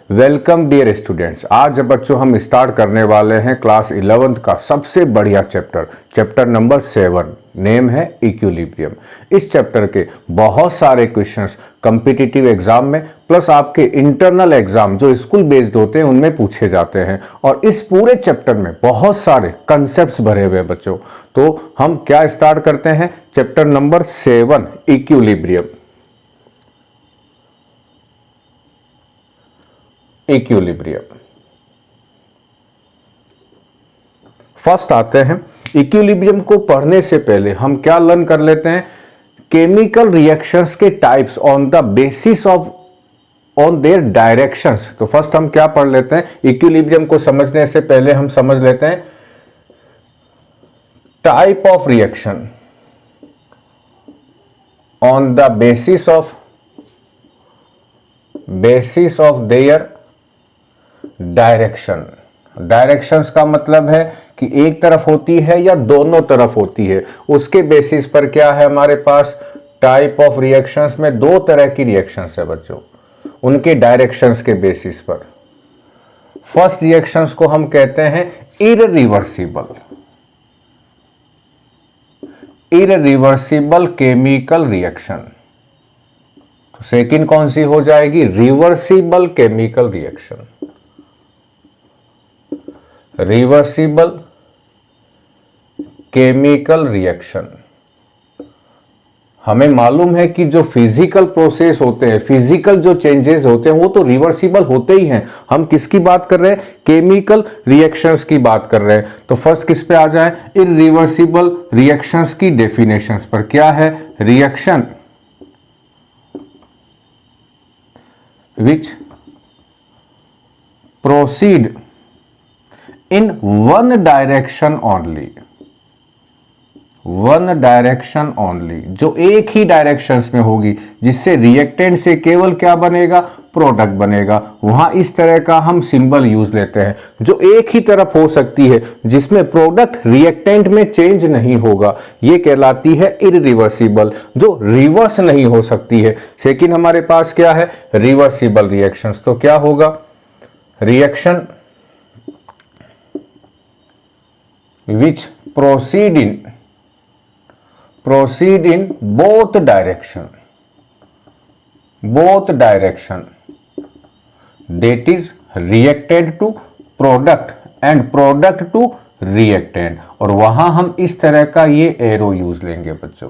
Welcome dear students. आज बच्चों हम स्टार्ट करने वाले हैं क्लास 11th का सबसे बढ़िया चैप्टर नंबर 7। नेम है इक्विलिब्रियम। इस चैप्टर के बहुत सारे क्वेश्चंस कॉम्पिटिटिव एग्जाम में प्लस आपके इंटरनल एग्जाम जो स्कूल बेस्ड होते हैं उनमें पूछे जाते हैं और इस पूरे चैप्टर में बहुत सारे कंसेप्ट्स भरे हुए हैं बच्चों। तो हम क्या स्टार्ट करते हैं, chapter number 7 equilibrium. Equilibrium first आते हैं। इक्विलिब्रियम को पढ़ने से पहले हम क्या लर्न कर लेते हैं, केमिकल रिएक्शंस के types on the basis of on their directions. तो फर्स्ट हम क्या पढ़ लेते हैं, इक्विलिब्रियम को समझने से पहले हम समझ लेते हैं type of reaction on the basis of their direction. Directions का मतलब है कि एक तरफ होती है या दोनों तरफ होती है, उसके बेसिस पर क्या है हमारे पास टाइप ऑफ रिएक्शंस में दो तरह की रिएक्शंस है बच्चों, उनके डायरेक्शंस के बेसिस पर। फर्स्ट रिएक्शंस को हम कहते हैं इररिवर्सिबल केमिकल रिएक्शन। सेकंड कौन सी हो जाएगी, reversible chemical reaction. Reversible chemical reaction. हमें मालूम है कि जो फिजिकल प्रोसेस होते हैं, फिजिकल जो चेंजेस होते हैं वो तो रिवर्सिबल होते ही हैं। हम किसकी बात कर रहे हैं, केमिकल रिएक्शंस की बात कर रहे हैं। तो फर्स्ट किस पे आ जाए, इररिवर्सिबल रिएक्शंस की डेफिनेशंस पर। क्या है, reaction which proceed in one direction only, जो एक ही डायरेक्शंस में होगी, जिससे रिएक्टेंट से केवल क्या बनेगा, प्रोडक्ट बनेगा। वहां इस तरह का हम सिंबल यूज लेते हैं, जो एक ही तरफ हो सकती है, जिसमें प्रोडक्ट रिएक्टेंट में चेंज नहीं होगा, ये कहलाती है इररिवर्सिबल, जो रिवर्स नहीं हो सकती है। सेकंड हमारे पास क्या है, रिवर्सिबल रिएक्शंस। तो क्या होगा, reaction which proceed in both direction, that is reactant to product and product to reactant। और वहां हम इस तरह का ये एरो यूज लेंगे बच्चों,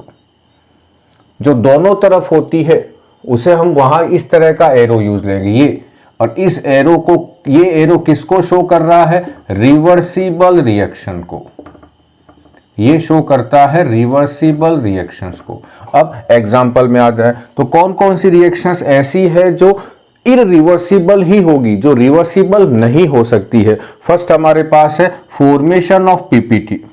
जो दोनों तरफ होती है उसे हम वहां इस तरह का एरो यूज लेंगे ये। और इस एरो को, ये एरो किसको शो कर रहा है, रिवर्सिबल रिएक्शन को। ये शो करता है रिवर्सिबल रिएक्शंस को। अब एग्जांपल में आ जाए तो कौन कौन सी रिएक्शंस ऐसी है जो इररिवर्सिबल ही होगी, जो रिवर्सिबल नहीं हो सकती है। फर्स्ट हमारे पास है फॉर्मेशन ऑफ पीपीटी।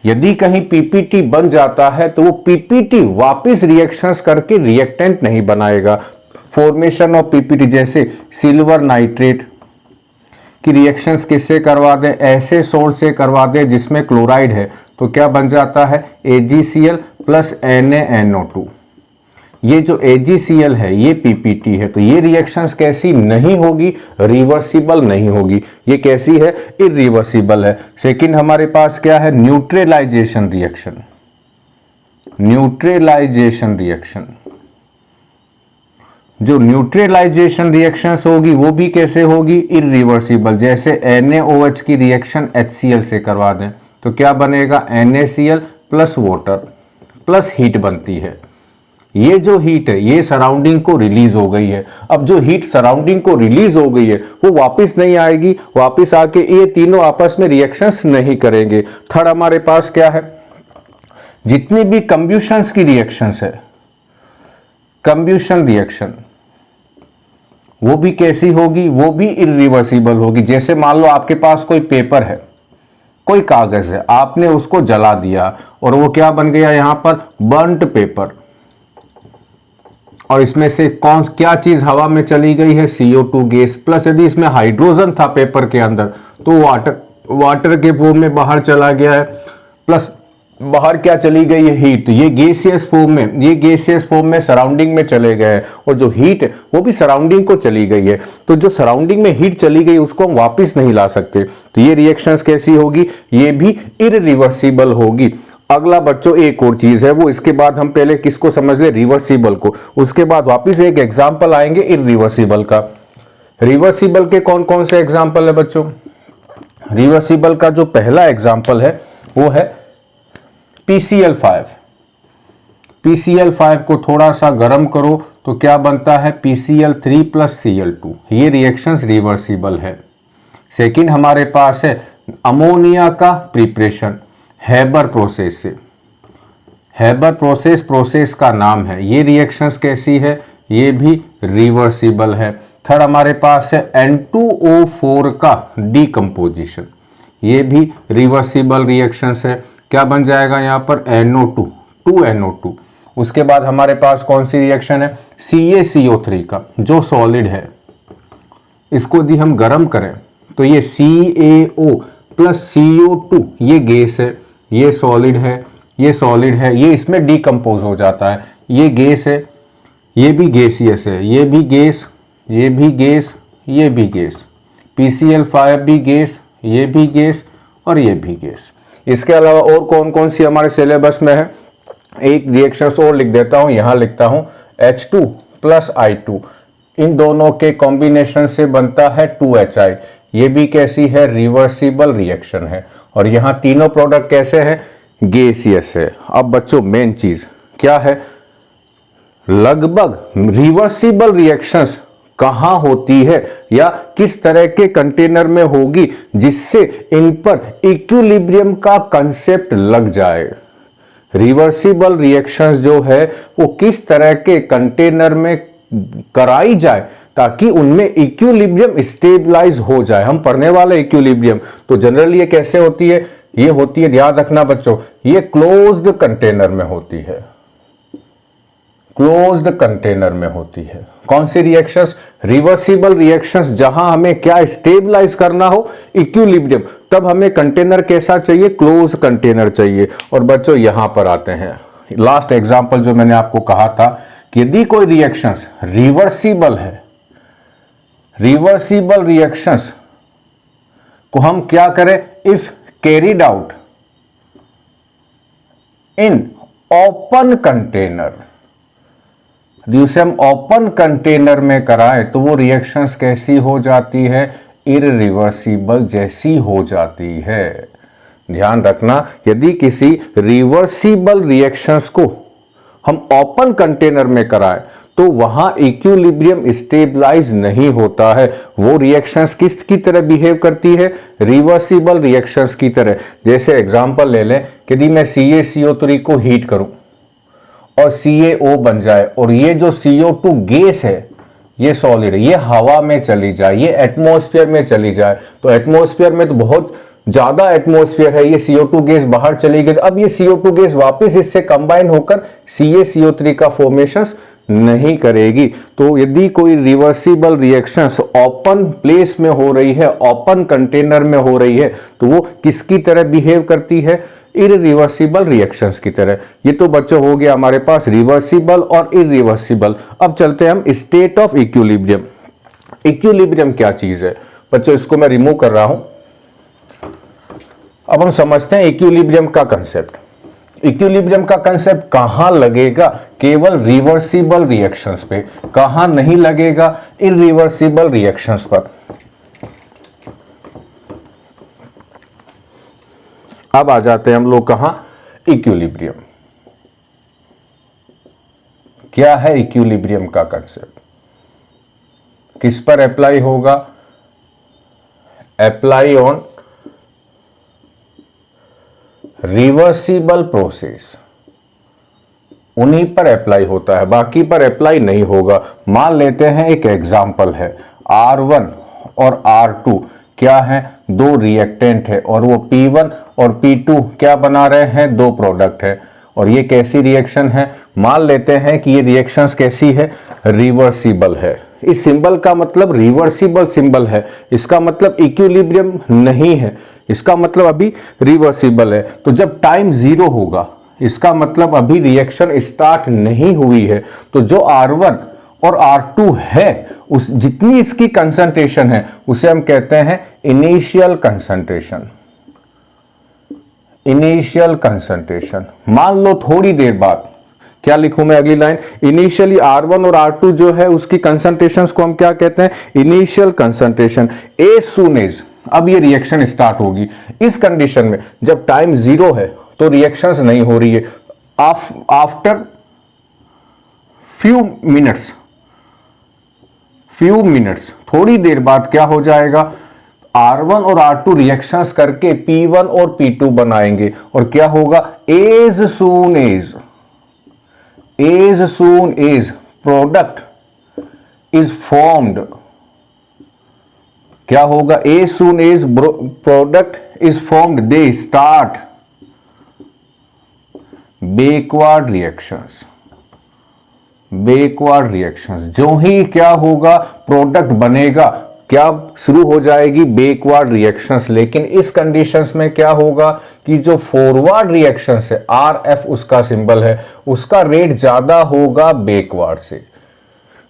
यदि कहीं पीपीटी बन जाता है तो वो पीपीटी वापस रिएक्शंस करके रिएक्टेंट नहीं बनाएगा। फॉर्मेशन ऑफ पीपीटी जैसे सिल्वर नाइट्रेट की रिएक्शंस किससे करवा दें, ऐसे सोल्ट से करवा दें जिसमें क्लोराइड है, तो क्या बन जाता है, AgCl प्लस NaNO2। ये जो AgCl है ये पीपीटी है, तो ये रिएक्शंस कैसी नहीं होगी, रिवर्सिबल नहीं होगी। ये कैसी है, इररिवर्सिबल है। सेकंड हमारे पास क्या है, न्यूट्रलाइजेशन रिएक्शन। जो न्यूट्रलाइजेशन रिएक्शंस होगी वो भी कैसे होगी, इररिवर्सिबल। जैसे NaOH की रिएक्शन HCl से करवा दें तो क्या बनेगा, NaCl plus water plus heat बनती है। ये जो हीट है ये सराउंडिंग को रिलीज हो गई है। अब जो हीट सराउंडिंग को रिलीज हो गई है वो वापस नहीं आएगी, वापस आके ये तीनों आपस में रिएक्शंस नहीं करेंगे। थर्ड हमारे पास क्या है, जितनी भी कंब्यूशंस की रिएक्शंस है, कंब्यूशन रिएक्शन, वो भी कैसी होगी, वो भी इररिवर्सिबल होगी। जैसे मान लो आपके पास कोई पेपर है, कोई कागज है, आपने उसको जला दिया और वो क्या बन गया, यहां पर बर्न्ट पेपर। और इसमें से क्या चीज हवा में चली गई है, CO2 गैस, प्लस यदि इसमें हाइड्रोजन था पेपर के अंदर तो वाटर के फॉर्म में बाहर चला गया है, प्लस बाहर क्या चली गई है, हीट, ये गैसियस फॉर्म में, ये गैसियस फॉर्म में सराउंडिंग में चले गए हैं, और जो हीट है वो भी सराउंडिंग को चली गई है। तो जो सराउंडिंग में हीट चली गई उसको हम वापस नहीं ला सकते, तो ये रिएक्शंस कैसी होगी, ये भी इररिवर्सिबल होगी। अगला बच्चों एक और चीज है, वो इसके बाद हम पहले किसको समझ ले, रिवर्सिबल को, उसके बाद वापस एक एग्जाम्पल आएंगे इररिवर्सिबल का। रिवर्सिबल के कौन कौन से एग्जाम्पल है बच्चों, रिवर्सिबल का जो पहला एग्जाम्पल है वो है PCl5। PCl5 को थोड़ा सा गर्म करो तो क्या बनता है, PCl3 प्लस Cl2, ये रिएक्शंस रिवर्सिबल है। सेकंड हमारे पास है अमोनिया का प्रिपरेशन हैबर प्रोसेस से, हैबर प्रोसेस का नाम है, ये रिएक्शंस कैसी है, ये भी रिवर्सिबल है। थर्ड हमारे पास है N2O4 का डीकंपोजिशन, ये भी रिवर्सिबल रिएक्शंस है। क्या बन जाएगा यहाँ पर, NO2, 2NO2। उसके बाद हमारे पास कौन सी रिएक्शन है, CaCO3 का, जो सॉलिड है, इसको यदि हम गर्म करें तो ये CaO प्लस CO2, ये गैस है, ये सॉलिड है, ये सॉलिड है, ये इसमें डीकंपोज हो जाता है, ये गैस है, ये भी गैसियस है, ये भी गैस, ये भी गैस, ये भी गैस, PCl5 भी गैस, ये भी गैस और ये भी गैस। इसके अलावा और कौन कौन सी हमारे सिलेबस में है, एक रिएक्शंस और लिख देता हूं, यहां लिखता हूं H2 प्लस I2, इन दोनों के कॉम्बिनेशन से बनता है 2HI, ये भी कैसी है, रिवर्सिबल रिएक्शन है। और यहां तीनों प्रोडक्ट कैसे हैं, गैसियस है। अब बच्चों मेन चीज क्या है, लगभग रिवर्सिबल रिएक्शंस कहां होती है या किस तरह के कंटेनर में होगी जिससे इन पर इक्विलिब्रियम का कंसेप्ट लग जाए। रिवर्सिबल रिएक्शंस जो है वो किस तरह के कंटेनर में कराई जाए ताकि उनमें इक्विलिब्रियम स्टेबलाइज हो जाए। हम पढ़ने वाले इक्विलिब्रियम तो जनरली ये कैसे होती है, ये होती है, ध्यान रखना बच्चों, ये क्लोज्ड कंटेनर में होती है, क्लोज्ड कंटेनर में होती है। कौन सी रिएक्शंस, रिवर्सिबल रिएक्शंस, जहां हमें क्या स्टेबलाइज करना हो, इक्विलिब्रियम, तब हमें कंटेनर कैसा चाहिए, क्लोज कंटेनर चाहिए। और बच्चों यहां पर आते हैं लास्ट एग्जांपल जो मैंने आपको कहा था कि यदि कोई रिएक्शंस रिवर्सिबल है, रिवर्सिबल रिएक्शंस को हम क्या करें, if carried out in open container, जिसे हम ओपन कंटेनर में कराएं तो वो रिएक्शंस कैसी हो जाती है, इररिवर्सिबल जैसी हो जाती है। ध्यान रखना, यदि किसी रिवर्सिबल रिएक्शंस को हम ओपन कंटेनर में कराएं तो वहां इक्विलिब्रियम स्टेबलाइज नहीं होता है, वो रिएक्शंस किस की तरह बिहेव करती है, रिवर्सिबल रिएक्शंस की तरह। जैसे एग्जांपल ले लें कि यदि मैं CaCO3 को हीट करूं और CaO बन जाए और ये जो CO2 गैस है, ये सॉलिड है, ये हवा में चली जाए, ये एटमॉस्फेयर में चली जाए, तो एटमॉस्फेयर में तो बहुत ज्यादा एटमॉस्फेयर है, ये CO2 गैस बाहर चली गई, अब ये CO2 गैस वापस इससे कंबाइन होकर CaCO3 का फॉर्मेशन नहीं करेगी। तो यदि कोई रिवर्सिबल रिएक्शंस ओपन प्लेस में हो रही है, ओपन कंटेनर में हो रही है, तो वो किसकी तरह बिहेव करती है, इररिवर्सिबल रिएक्शंस की तरह। ये तो बच्चों हो गया हमारे पास रिवर्सिबल और इररिवर्सिबल। अब चलते हैं हम स्टेट ऑफ इक्विलिब्रियम। इक्विलिब्रियम क्या चीज है बच्चों, इसको मैं रिमूव कर रहा हूं। अब हम समझते हैं इक्विलिब्रियम का कंसेप्ट। इक्विलिब्रियम का कंसेप्ट कहां लगेगा, केवल रिवर्सिबल रिएक्शंस पे, कहां नहीं लगेगा, इररिवर्सिबल रिएक्शंस पर। अब आ जाते हैं हम लोग कहां, इक्विलिब्रियम। क्या है इक्विलिब्रियम का कंसेप्ट, किस पर अप्लाई होगा, अप्लाई ऑन रिवर्सिबल प्रोसेस, उन्हीं पर अप्लाई होता है, बाकी पर अप्लाई नहीं होगा। मान लेते हैं एक एग्जांपल है, R1 और R2 क्या है, दो रिएक्टेंट है और वो P1 और P2 क्या बना रहे हैं, दो प्रोडक्ट है। और ये कैसी रिएक्शन है, मान लेते हैं कि ये रिएक्शंस कैसी है, रिवर्सिबल है। इस सिंबल का मतलब रिवर्सिबल सिंबल है, इसका मतलब इक्विलिब्रियम नहीं है। इसका मतलब अभी रिवर्सिबल है। तो जब टाइम 0 होगा इसका मतलब अभी रिएक्शन स्टार्ट नहीं हुई है। तो जो R1 और R2 है उस जितनी इसकी कंसंट्रेशन है उसे हम कहते हैं इनिशियल कंसंट्रेशन। Initial concentration. मान लो थोड़ी देर बाद क्या लिखूं मैं अगली लाइन, इनिशियली R1 और R2 जो है उसकी कंसंट्रेशंस को हम क्या कहते हैं, initial concentration. As soon as अब ये रिएक्शन स्टार्ट होगी। इस कंडीशन में जब टाइम 0 है तो रिएक्शंस नहीं हो रही है। आफ्टर फ्यू मिनट्स थोड़ी देर बाद क्या हो जाएगा, R1 और R2 रिएक्शंस करके P1 और P2 बनाएंगे और क्या होगा, as soon as product is formed. क्या होगा, as soon as product is formed they start backward reactions. जो ही क्या होगा प्रोडक्ट बनेगा, क्या शुरू हो जाएगी बैकवर्ड रिएक्शंस। लेकिन इस कंडीशंस में क्या होगा कि जो फॉरवर्ड रिएक्शंस है, RF उसका सिंबल है, उसका रेट ज्यादा होगा बैकवर्ड से।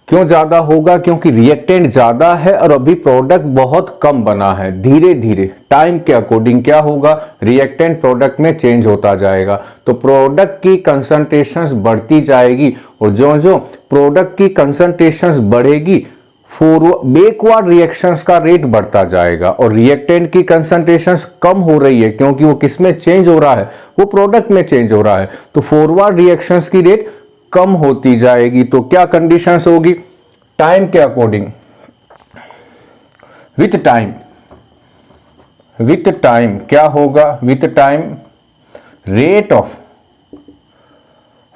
क्यों ज्यादा होगा, क्योंकि रिएक्टेंट ज्यादा है और अभी प्रोडक्ट बहुत कम बना है। धीरे धीरे टाइम के अकॉर्डिंग क्या होगा, रिएक्टेंट प्रोडक्ट में चेंज होता जाएगा। तो प्रोडक्ट की कंसंट्रेशंस बढ़ती जाएगी और जो जो प्रोडक्ट की कंसंट्रेशंस बढ़ेगी बैकवर्ड रिएक्शंस का रेट बढ़ता जाएगा। और रिएक्टेंट की कंसंट्रेशंस कम हो रही है क्योंकि वो किसमें चेंज हो रहा है, वो प्रोडक्ट में चेंज हो रहा है। तो फॉरवर्ड रिएक्शंस की रेट कम होती जाएगी। तो क्या कंडीशंस होगी, टाइम के अकॉर्डिंग विथ टाइम क्या होगा, with time rate of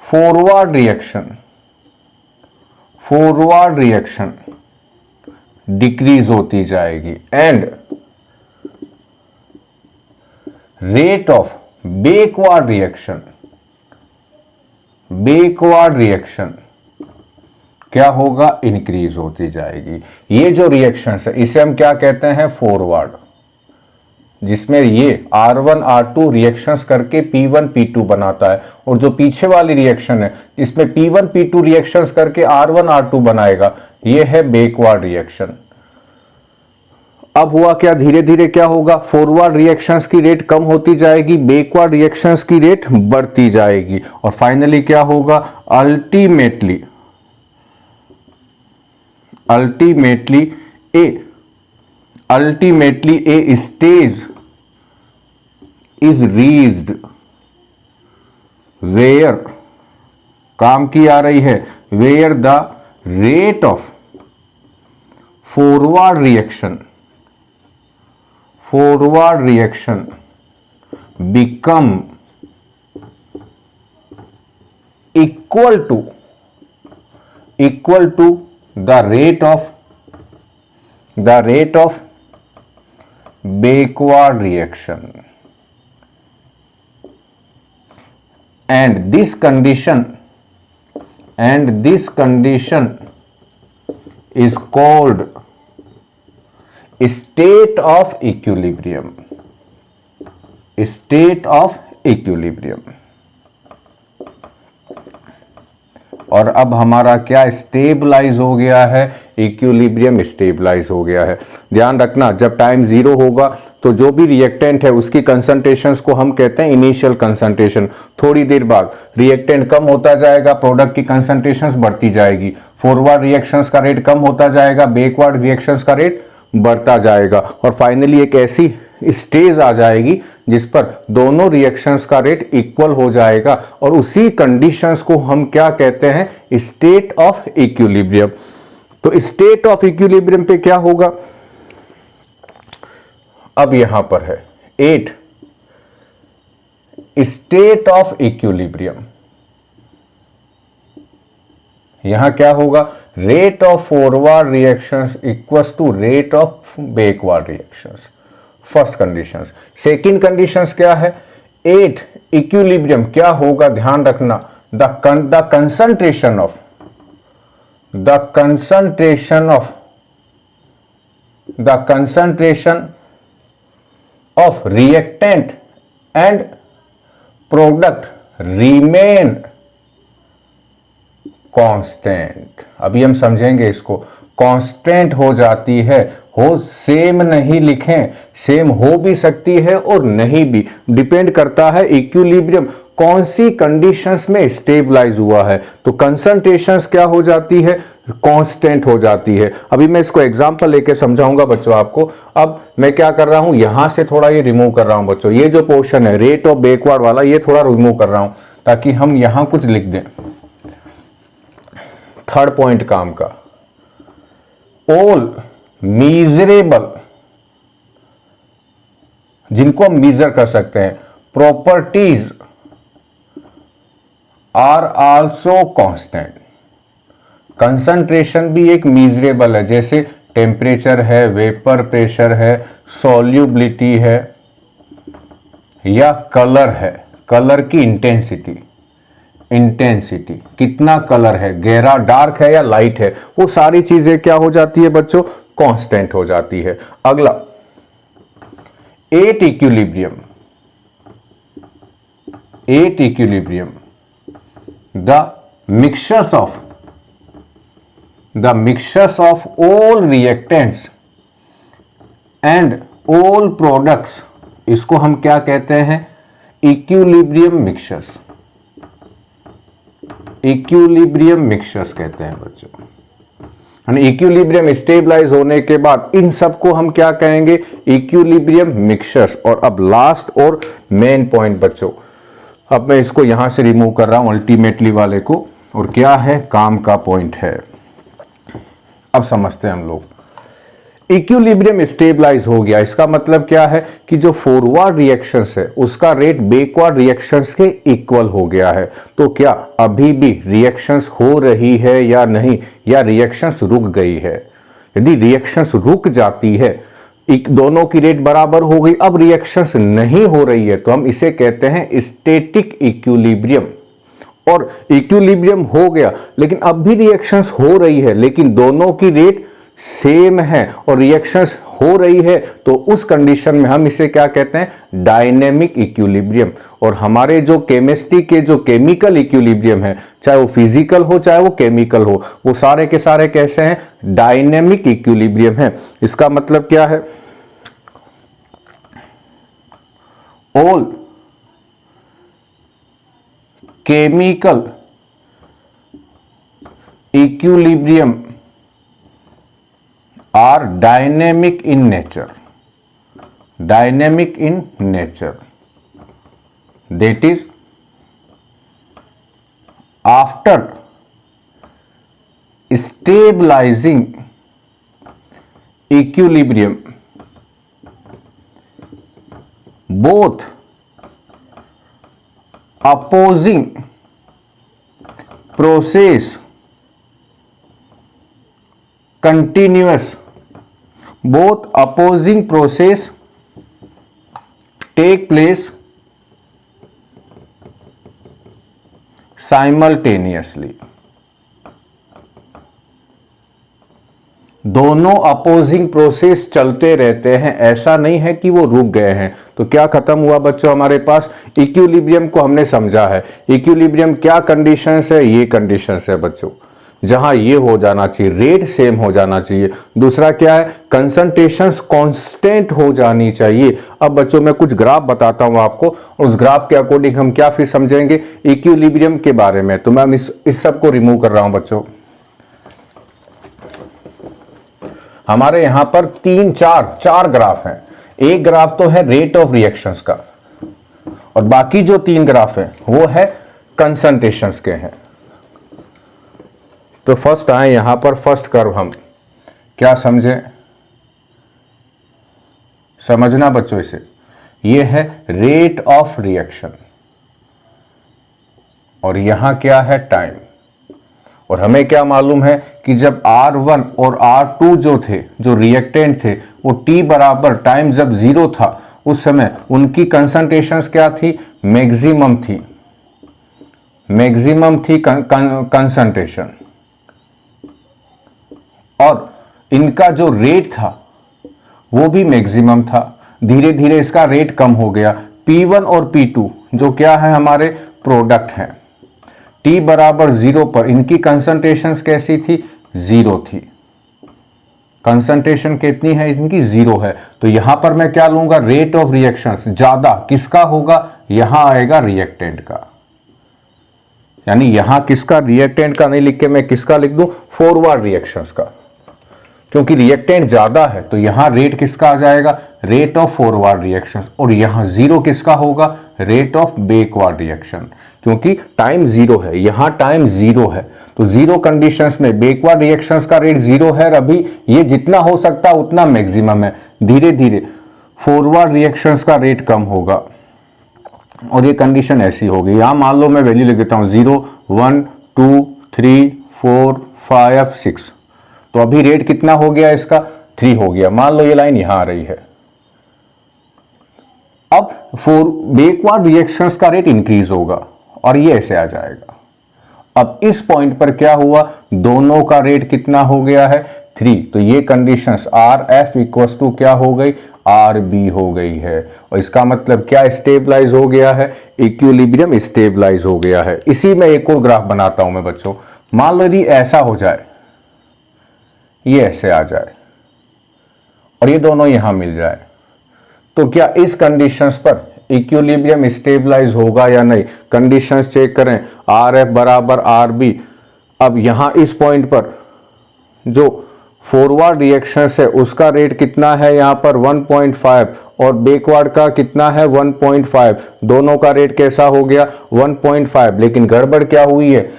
forward reaction decrease होती जाएगी and rate of backward reaction क्या होगा, इंक्रीज होती जाएगी। ये जो रिएक्शंस है इसे हम क्या कहते हैं, फॉरवर्ड, जिसमें ये R1 R2 रिएक्शंस करके P1 P2 बनाता है। और जो पीछे वाली रिएक्शन है इसमें P1 P2 रिएक्शंस करके R1 R2 बनाएगा, ये है बैकवर्ड रिएक्शन। अब हुआ क्या, धीरे धीरे क्या होगा, फॉरवर्ड रिएक्शंस की रेट कम होती जाएगी, बैकवर्ड रिएक्शंस की रेट बढ़ती जाएगी और फाइनली क्या होगा, ultimately a stage is reached where, काम की आ रही है, where the rate of forward reaction become equal to the rate of backward reaction, and this condition is called state of equilibrium। और अब हमारा क्या स्टेबलाइज हो गया है, इक्विलिब्रियम स्टेबलाइज हो गया है। ध्यान रखना, जब टाइम 0 होगा तो जो भी रिएक्टेंट है उसकी कंसंट्रेशंस को हम कहते हैं इनिशियल कंसंट्रेशन। थोड़ी देर बाद रिएक्टेंट कम होता जाएगा, प्रोडक्ट की कंसंट्रेशंस बढ़ती जाएगी, फॉरवर्ड रिएक्शंस का रेट कम होता जाएगा, बैकवर्ड रिएक्शंस का रेट बढ़ता जाएगा और फाइनली एक ऐसी स्टेज आ जाएगी जिस पर दोनों रिएक्शंस का रेट इक्वल हो जाएगा और उसी कंडीशंस को हम क्या कहते हैं, स्टेट ऑफ इक्विलिब्रियम। तो स्टेट ऑफ इक्विलिब्रियम पे क्या होगा, अब यहां पर है 8 स्टेट ऑफ इक्विलिब्रियम। यहां क्या होगा, rate of forward reactions equals to rate of backward reactions, first conditions. Second conditions क्या है, 8 इक्विलिब्रियम क्या होगा, ध्यान रखना, the concentration of reactant and product remain constant. अभी हम समझेंगे इसको। कांस्टेंट हो जाती है, हो सेम नहीं लिखें, सेम हो भी सकती है और नहीं भी, डिपेंड करता है इक्विलिब्रियम कौन सी कंडीशंस में स्टेबलाइज हुआ है। तो कंसंट्रेशंस क्या हो जाती है, कांस्टेंट हो जाती है। अभी मैं इसको एग्जांपल लेके समझाऊंगा बच्चों आपको। अब मैं क्या कर रहा हूं, यहां से थोड़ा ये रिमूव कर रहा हूं बच्चों, ये जो पोर्शन है रेट ऑफ बैकवर्ड वाला, ये थोड़ा रिमूव कर रहा हूं ताकि हम यहां कुछ लिख दें। थर्ड पॉइंट काम का, ऑल मीजरेबल, जिनको हम मीजर कर सकते हैं, properties are also constant. Concentration भी एक मीजरेबल है, जैसे टेम्परेचर है, वेपर प्रेशर है, सॉल्युबिलिटी है, या कलर है, कलर की इंटेंसिटी, इंटेंसिटी कितना कलर है, गहरा डार्क है या लाइट है, वो सारी चीजें क्या हो जाती है बच्चों, कांस्टेंट हो जाती है। अगला, at equilibrium, at equilibrium the mixtures of all reactants and all products, इसको हम क्या कहते हैं, इक्विलिब्रियम मिक्सचर्स, इक्विलिब्रियम मिक्सचर्स कहते हैं बच्चों। इक्विलिब्रियम स्टेबलाइज होने के बाद इन सबको हम क्या कहेंगे, इक्विलिब्रियम मिक्सचर्स। और अब लास्ट और मेन पॉइंट बच्चों, अब मैं इसको यहां से रिमूव कर रहा हूं अल्टीमेटली वाले को, और क्या है, काम का पॉइंट है। अब समझते हैं हम लोग, इक्विलिब्रियम स्टेबलाइज हो गया, इसका मतलब क्या है कि जो फॉरवर्ड रिएक्शंस है उसका रेट बैकवर्ड रिएक्शंस के इक्वल हो गया है। तो क्या अभी भी रिएक्शंस हो रही है या नहीं, या रिएक्शंस रुक गई है? यदि रिएक्शंस रुक जाती है, दोनों की रेट बराबर हो गई, अब रिएक्शंस नहीं हो रही है, तो हम इसे कहते हैं स्टैटिक इक्विलिब्रियम। और इक्विलिब्रियम हो गया लेकिन अब भी रिएक्शंस हो रही है, लेकिन दोनों की रेट सेम है और रिएक्शंस हो रही है, तो उस कंडीशन में हम इसे क्या कहते हैं, डायनेमिक इक्विलिब्रियम। और हमारे जो केमिस्ट्री के जो केमिकल इक्विलिब्रियम है, चाहे वो फिजिकल हो चाहे वो केमिकल हो, वो सारे के सारे कैसे हैं, डायनेमिक इक्विलिब्रियम है। इसका मतलब क्या है, all chemical equilibrium are dynamic in nature, dynamic in nature, that is after stabilizing equilibrium both opposing process continuous, both opposing process take place simultaneously। दोनों अपोजिंग प्रोसेस चलते रहते हैं, ऐसा नहीं है कि वो रुक गए हैं। तो क्या खत्म हुआ बच्चों हमारे पास, इक्विलिब्रियम को हमने समझा है। इक्विलिब्रियम क्या कंडीशंस है, ये कंडीशंस है बच्चों, जहां ये हो जाना चाहिए, रेट सेम हो जाना चाहिए। दूसरा क्या है, कंसंट्रेशंस कांस्टेंट हो जानी चाहिए। अब बच्चों मैं कुछ ग्राफ बताता हूं आपको, उस ग्राफ के अकॉर्डिंग हम क्या फिर समझेंगे इक्विलिब्रियम के बारे में। तो मैं इस सब को रिमूव कर रहा हूं बच्चों। हमारे यहां पर चार ग्राफ हैं। एक ग्राफ तो है रेट ऑफ रिएक्शंस का, और बाकी जो 3 ग्राफ है वो है कंसंट्रेशंस के हैं। तो फर्स्ट आए यहां पर, फर्स्ट कर्व हम क्या समझें, समझना बच्चों इसे, ये है रेट ऑफ रिएक्शन, और यहां क्या है, टाइम। और हमें क्या मालूम है कि जब R1 और R2 जो थे, जो रिएक्टेंट थे, वो T बराबर टाइम जब 0 था, उस समय उनकी कंसंट्रेशंस क्या थी, मैक्सिमम थी, मैक्सिमम थी कंसंट्रेशन। और इनका जो रेट था वो भी मैक्सिमम था। धीरे धीरे इसका रेट कम हो गया। P1 और P2 जो क्या है हमारे प्रोडक्ट हैं, T बराबर 0 पर इनकी कंसंट्रेशंस कैसी थी, 0 थी। कंसंट्रेशन कितनी है इनकी, 0 है। तो यहां पर मैं क्या लूंगा, रेट ऑफ रिएक्शंस ज्यादा किसका होगा, यहां आएगा रिएक्टेंट का। यानी यहां किसका, रिएक्टेंट का नहीं लिख के मैं किसका लिख दूं, फॉरवर्ड रिएक्शंस का, क्योंकि रिएक्टेंट ज्यादा है तो यहां रेट किसका आ जाएगा, रेट ऑफ फॉरवर्ड रिएक्शंस। और यहां 0 किसका होगा, रेट ऑफ बैकवर्ड रिएक्शन, क्योंकि टाइम 0 है, यहां टाइम 0 है। तो 0 कंडीशंस में बैकवर्ड रिएक्शंस का रेट 0 है। अभी ये जितना हो सकता है उतना मैक्सिमम है। धीरे धीरे फॉरवर्ड रिएक्शंस का रेट कम होगा और ये कंडीशन ऐसी होगी। यहां मान लो मैं वैल्यू लिख देता हूं 0, 1, 2, 3, 4, 5, 6। तो अभी रेट कितना हो गया इसका, 3 हो गया। मान लो ये लाइन यहां आ रही है। अब बैकवर्ड रिएक्शंस का रेट इंक्रीज होगा और ये ऐसे आ जाएगा। अब इस पॉइंट पर क्या हुआ, दोनों का रेट कितना हो गया है, 3। तो ये conditions are F equals to क्या हो गई, आर बी हो गई है। और इसका मतलब क्या स्टेबलाइज हो गया है, इक्विलिब्रियम स्टेबलाइज हो गया है। इसी में एक और ग्राफ बनाता हूं मैं बच्चों। मान लो यदि ऐसा हो जाए, ये ऐसे आ जाए और ये दोनों यहां मिल जाए, तो क्या इस कंडीशंस पर इक्विलिब्रियम स्टेबलाइज होगा या नहीं। कंडीशंस चेक करें, आर एफ बराबर आर बी। अब यहां इस पॉइंट पर जो फॉरवर्ड रिएक्शंस है उसका रेट कितना है, यहां पर 1.5 और बैकवर्ड का कितना है 1.5। दोनों का रेट कैसा हो गया 1.5। लेकिन गड़बड़ क्या हुई है,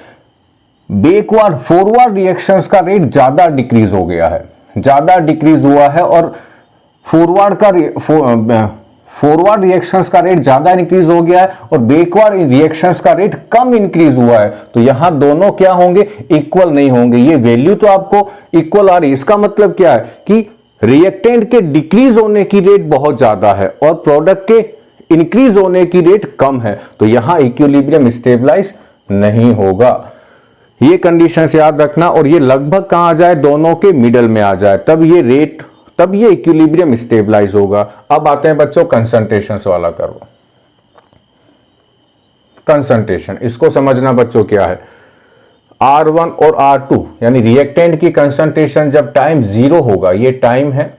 बैकवर्ड फॉरवर्ड रिएक्शंस का रेट ज्यादा डिक्रीज हो गया है, ज्यादा डिक्रीज हुआ है। और फॉरवर्ड रिएक्शंस का रेट ज्यादा इंक्रीज हो गया है और बैकवर्ड रिएक्शंस का रेट कम इंक्रीज हुआ है। तो यहां दोनों क्या होंगे, इक्वल नहीं होंगे। ये वैल्यू तो आपको इक्वल आ रही है, इसका मतलब क्या है कि रिएक्टेंट के डिक्रीज होने की रेट बहुत ज्यादा है और प्रोडक्ट के इंक्रीज होने की रेट कम है। तो यहां इक्विलिब्रियम स्टेबलाइज नहीं होगा। ये कंडीशंस याद रखना। और ये लगभग कहां आ जाए, दोनों के मिडल में आ जाए, तब ये इक्विलिब्रियम स्टेबलाइज होगा। अब आते हैं बच्चों कंसंट्रेशन वाला कर्व। कंसंट्रेशन, इसको समझना बच्चों क्या है, R1 और R2 यानी रिएक्टेंट की कंसंट्रेशन जब टाइम 0 होगा, ये टाइम है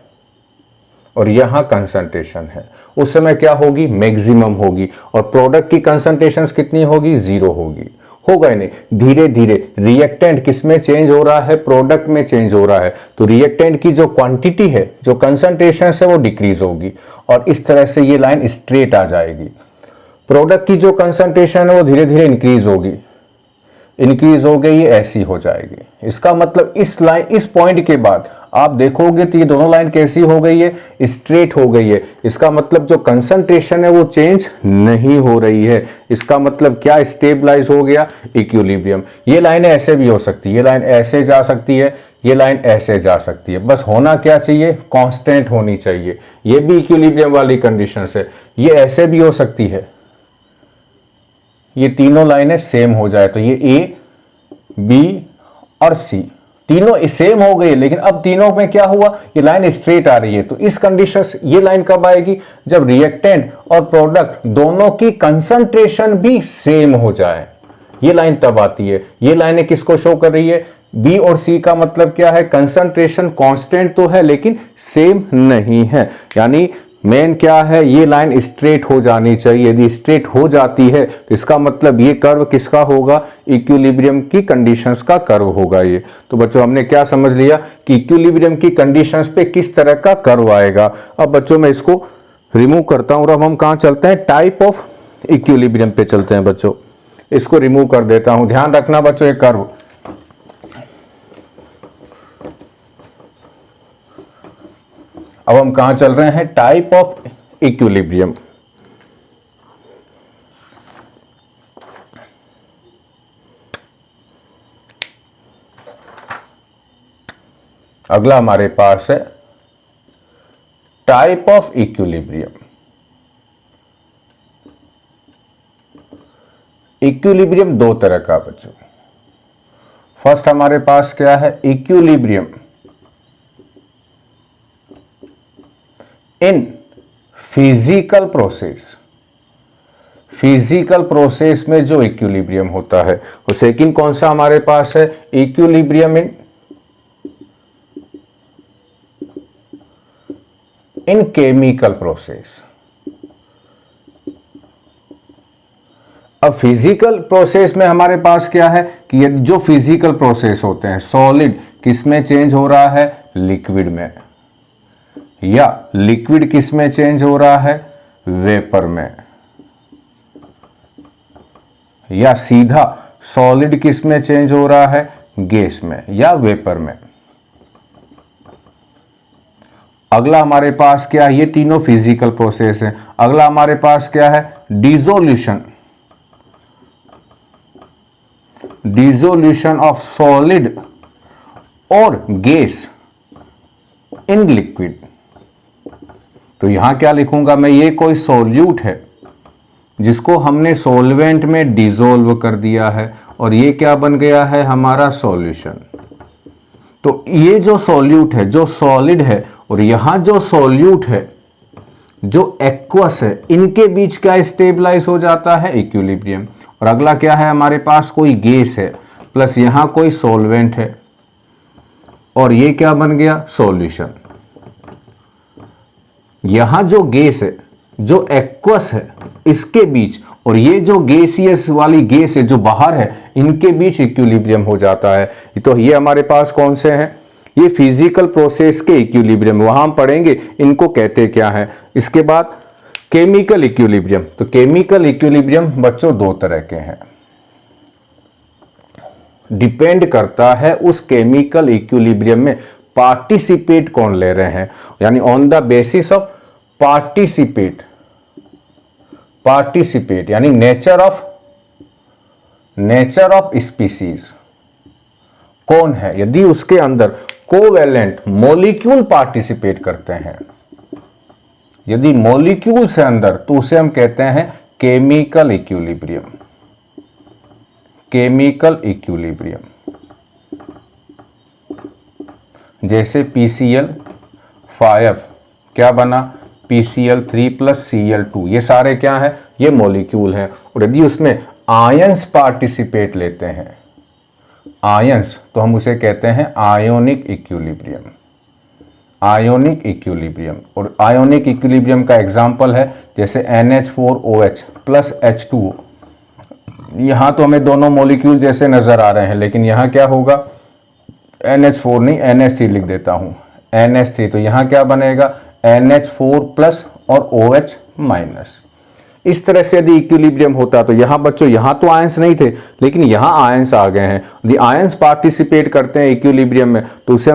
और यहां कंसंट्रेशन है, उस समय क्या होगी, मैक्सिमम होगी। और प्रोडक्ट की कंसंट्रेशन कितनी होगी, 0 होगी। होगा ही नहीं। धीरे धीरे रिएक्टेंट किस में चेंज हो रहा है, प्रोडक्ट में चेंज हो रहा है। तो रिएक्टेंट की जो क्वांटिटी है, जो कंसंट्रेशन है, वो डिक्रीज होगी और इस तरह से ये लाइन स्ट्रेट आ जाएगी। प्रोडक्ट की जो कंसंट्रेशन है वो धीरे धीरे इंक्रीज होगी, इंक्रीज हो गई, ये ऐसी हो जाएगी। इसका मतलब इस पॉइंट के बाद आप देखोगे तो ये दोनों लाइन कैसी हो गई है, स्ट्रेट हो गई है। इसका मतलब जो कंसंट्रेशन है वो चेंज नहीं हो रही है। इसका मतलब क्या, स्टेबलाइज हो गया इक्विलिब्रियम। ये लाइनें ऐसे भी हो सकती है, ये लाइन ऐसे जा सकती है, ये लाइन ऐसे जा सकती है। बस होना क्या चाहिए, कांस्टेंट होनी चाहिए। ये भी इक्विलिब्रियम वाली कंडीशन है। ये ऐसे भी हो सकती है, ये तीनों लाइनें सेम हो जाए तो ये ए, बी और सी तीनों सेम हो गई। लेकिन अब तीनों में क्या हुआ, ये लाइन स्ट्रेट आ रही है। तो इस कंडीशन से ये लाइन कब आएगी, जब रिएक्टेंट और प्रोडक्ट दोनों की कंसंट्रेशन भी सेम हो जाए, ये लाइन तब आती है। ये लाइनें किसको शो कर रही है, बी और सी का मतलब क्या है, कंसंट्रेशन कांस्टेंट तो है लेकिन सेम नहीं है। यानी मेन क्या है, ये लाइन स्ट्रेट हो जानी चाहिए। यदि स्ट्रेट हो जाती है तो इसका मतलब ये कर्व किसका होगा, इक्विलिब्रियम की कंडीशंस का कर्व होगा ये। तो बच्चों हमने क्या समझ लिया कि इक्विलिब्रियम की कंडीशंस पे किस तरह का कर्व आएगा। अब बच्चों मैं इसको रिमूव करता हूं और अब हम कहां चलते हैं, टाइप ऑफ इक्विलिब्रियम पे चलते हैं बच्चों। इसको रिमूव कर देता हूं। ध्यान रखना बच्चों, ये कर्व अब हम कहां चल रहे हैं, टाइप ऑफ इक्विलिब्रियम। अगला हमारे पास है टाइप ऑफ इक्विलिब्रियम। इक्विलिब्रियम दो तरह का बच्चों। फर्स्ट हमारे पास क्या है, equilibrium in physical process, physical process में जो इक्विलिब्रियम होता है। और सेकंड कौन सा हमारे पास है, इक्विलिब्रियम इन केमिकल प्रोसेस। अब फिजिकल प्रोसेस में हमारे पास क्या है कि ये जो फिजिकल प्रोसेस होते हैं, सॉलिड किस में चेंज हो रहा है, लिक्विड में, या लिक्विड किस में चेंज हो रहा है, वेपर में, या सीधा सॉलिड किस में चेंज हो रहा है, गैस में या वेपर में। अगला हमारे पास क्या है, ये तीनों फिजिकल प्रोसेस है। अगला हमारे पास क्या है, डिसोल्यूशन, डिसोल्यूशन ऑफ सॉलिड और गैस इन लिक्विड। तो यहां क्या लिखूंगा मैं, ये कोई सॉल्यूट है जिसको हमने सॉल्वेंट में डिसोल्व कर दिया है और ये क्या बन गया है, हमारा सॉल्यूशन। तो ये जो सॉल्यूट है, जो सॉलिड है, और यहां जो सॉल्यूट है, जो एक्वस है, इनके बीच क्या स्टेबलाइज हो जाता है, इक्विलिब्रियम। और अगला क्या है हमारे पास, कोई गैस है प्लस यहां कोई सॉल्वेंट है और ये क्या बन गया, सॉल्यूशन। यहां जो गैस है, जो एक्वस है, इसके बीच और ये जो गैसियस वाली गैस है जो बाहर है, इनके बीच इक्विलिब्रियम हो जाता है। तो ये हमारे पास कौन से हैं, ये फिजिकल प्रोसेस के इक्विलिब्रियम, वहां हम पढ़ेंगे इनको कहते क्या है। इसके बाद केमिकल इक्विलिब्रियम। तो केमिकल इक्विलिब्रियम बच्चों दो तरह के हैं, डिपेंड करता है उस केमिकल इक्विलिब्रियम में पार्टिसिपेट कौन ले रहे हैं, यानी on the basis of participate, participate यानी नेचर ऑफ स्पीसीज कौन है। यदि उसके अंदर कोवैलेंट मॉलिक्यूल पार्टिसिपेट करते हैं, यदि मॉलिक्यूल से अंदर, तो उसे हम कहते हैं केमिकल इक्विलिब्रियम, केमिकल इक्विलिब्रियम। जैसे PCl5 क्या बना, PCl3 प्लस Cl2, ये सारे क्या है, ये मॉलिक्यूल है। और यदि उसमें आयंस पार्टिसिपेट लेते हैं, आयंस, तो हम उसे कहते हैं आयोनिक इक्विलिब्रियम, आयोनिक इक्विलिब्रियम। और आयोनिक इक्विलिब्रियम का एग्जांपल है जैसे NH4OH प्लस H2O। यहां तो हमें दोनों मॉलिक्यूल जैसे नजर आ रहे हैं, लेकिन यहां क्या होगा, NH4 नहीं NH3 लिख देता हूं, NH3। तो यहां क्या बनेगा, NH4 प्लस और OH माइनस। इस तरह से यदि इक्विलिब्रियम होता, तो यहां बच्चों, यहां तो आयंस नहीं थे लेकिन यहां आयंस आ गए हैं। यदि आयंस पार्टिसिपेट करते हैं इक्विलिब्रियम में, तो उसे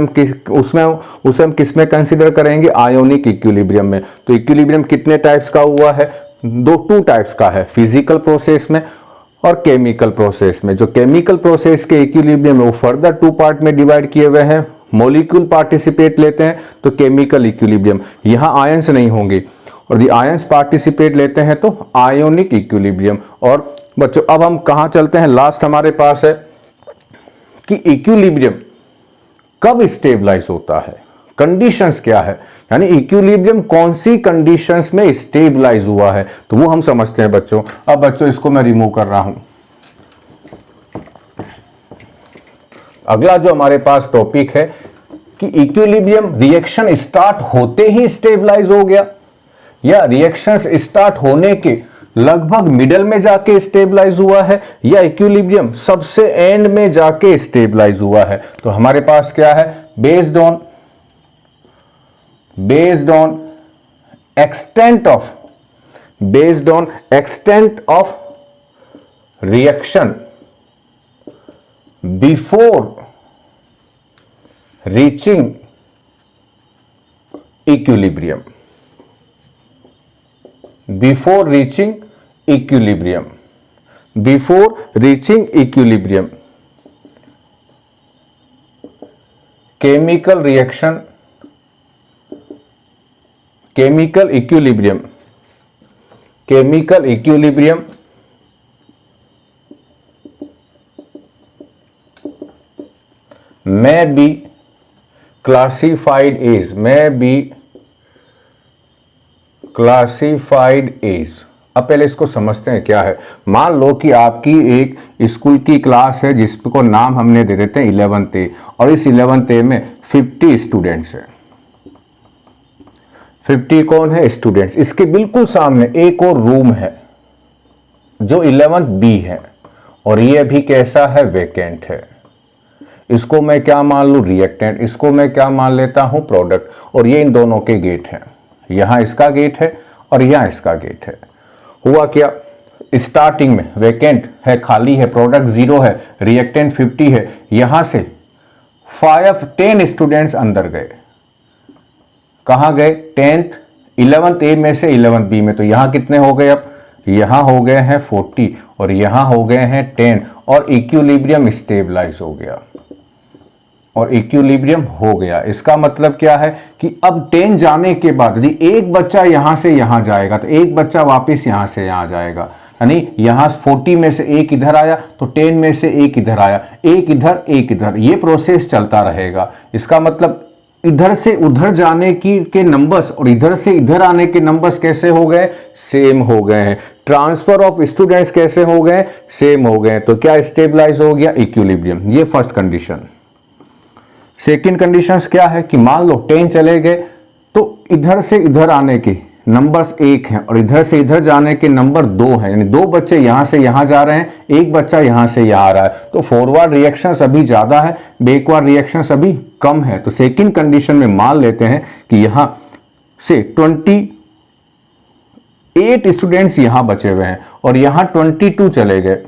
हम किस में कंसीडर करेंगे, आयोनिक इक्विलिब्रियम में। तो इक्विलिब्रियम कितने टाइप्स का हुआ है, टू टाइप्स का है, फिजिकल प्रोसेस में और केमिकल प्रोसेस में। जो केमिकल प्रोसेस के इक्विलिब्रियम है वो फर्दर टू पार्ट में डिवाइड किए हुए हैं। मॉलिक्यूल पार्टिसिपेट लेते हैं तो केमिकल इक्विलिब्रियम, यहां आयंस नहीं होंगे, और यदि आयंस पार्टिसिपेट लेते हैं तो आयोनिक इक्विलिब्रियम। और बच्चों अब हम कहां चलते हैं, लास्ट हमारे पास है कि इक्विलिब्रियम कब स्टेबलाइज होता है, कंडीशंस क्या है, यानी इक्विलिब्रियम कौन सी कंडीशंस में स्टेबलाइज हुआ है, तो वो हम समझते हैं बच्चों। अब बच्चों इसको मैं रिमूव कर रहा हूं। अगला जो हमारे पास टॉपिक है कि इक्विलिब्रियम रिएक्शन स्टार्ट होते ही स्टेबलाइज हो गया या रिएक्शंस स्टार्ट होने के लगभग मिडल में जाके स्टेबलाइज हुआ है, या इक्विलिब्रियम सबसे एंड में जाके स्टेबलाइज हुआ है। तो हमारे पास क्या है, based on extent of reaction before reaching equilibrium, chemical equilibrium may be classified as classified as. अब पहले इसको समझते हैं क्या है। मान लो कि आपकी एक स्कूल की क्लास है जिसको नाम हमने दे देते हैं 11th ए, और इस 11th ए में 50 स्टूडेंट्स हैं। 50 कौन है? स्टूडेंट्स। इसके बिल्कुल सामने एक और रूम है जो 11th बी है, और ये भी कैसा है? वैकेंट है। इसको मैं क्या मान लूं? रिएक्टेंट। इसको मैं क्या मान लेता हूं? प्रोडक्ट। और ये इन दोनों के गेट हैं। यहां इसका गेट है और यहां इसका गेट है। हुआ क्या? स्टार्टिंग में वैकेंट है, खाली है, प्रोडक्ट 0 है, रिएक्टेंट 50 है। यहां से 10 स्टूडेंट्स अंदर गए। कहां गए? 10th 11th ए में से 11th बी में। तो यहां कितने हो गए? अब यहां हो गए हैं 40 और यहां हो गए हैं 10, और इक्विलिब्रियम स्टेबलाइज हो गया। और इक्विलिब्रियम हो गया, इसका मतलब क्या है कि अब 10 जाने के बाद यदि एक बच्चा यहां से यहां जाएगा तो एक बच्चा वापस यहां से यहां जाएगा, यानी यहां 40 में से एक इधर आया तो 10 में से एक इधर आया, एक इधर एक इधर, ये प्रोसेस चलता रहेगा। इसका मतलब इधर से उधर जाने की के नंबर्स और इधर से इधर आने के नंबर्स कैसे हो गए? सेम हो गए हैं। ट्रांसफर ऑफ स्टूडेंट्स कैसे हो गए? सेम हो गए। तो क्या स्टेबलाइज हो गया? इक्विलिब्रियम। ये फर्स्ट कंडीशन। सेकंड कंडीशंस क्या है कि मान लो 10 चले गए तो इधर से इधर आने के नंबर्स 1 हैं और इधर से इधर जाने के नंबर 2 हैं, यानी 2 बच्चे यहां से यहां जा रहे हैं, एक बच्चा यहां से यहां आ रहा है। तो फॉरवर्ड रिएक्शंस अभी ज्यादा है, बैकवर्ड रिएक्शंस अभी कम है। तो सेकंड कंडीशन में मान लेते हैं कि यहां से 28 स्टूडेंट्स यहां बचे हुए हैं और यहां 22 चले गए,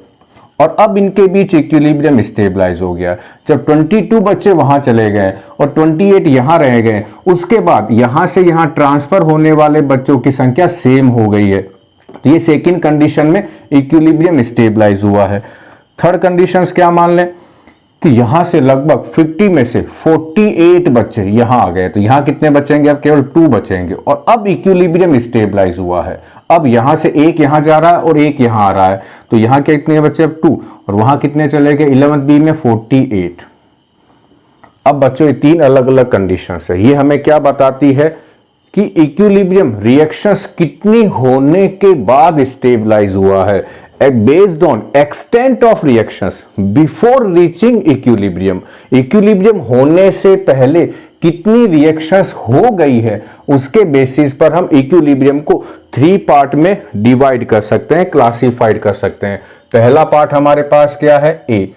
और अब इनके बीच इक्विलिब्रियम स्टेबलाइज हो गया। जब 22 बच्चे वहां चले गए और 28 यहां रह गए, उसके बाद यहां से यहां ट्रांसफर होने वाले बच्चों की संख्या सेम हो गई है। तो ये सेकंड कंडीशन में इक्विलिब्रियम स्टेबलाइज हुआ है। थर्ड कंडीशंस क्या मान लें कि यहां से लगभग 50 में से 48 बच्चे यहां आ गए, तो यहां कितने बचेंगे? अब केवल 2 बचेंगे, और अब इक्विलिब्रियम स्टेबलाइज हुआ है। अब यहां से एक यहां जा रहा है और एक यहां आ रहा है, तो यहां कितने बचे? अब 2, और वहां कितने चले गए? 11th बी में 48। अब बच्चों ये 3 अलग अलग कंडीशंस है। ये हमें क्या बताती है कि इक्विलिब्रियम रिएक्शंस कितनी होने के बाद स्टेबलाइज हुआ है, based on extent of reactions before reaching equilibrium. Equilibrium होने से पहले कितनी रिएक्शंस हो गई है, उसके बेसिस पर हम इक्विलिब्रियम को 3 पार्ट में डिवाइड कर सकते हैं, क्लासिफाइड कर सकते हैं। पहला पार्ट हमारे पास क्या है? ए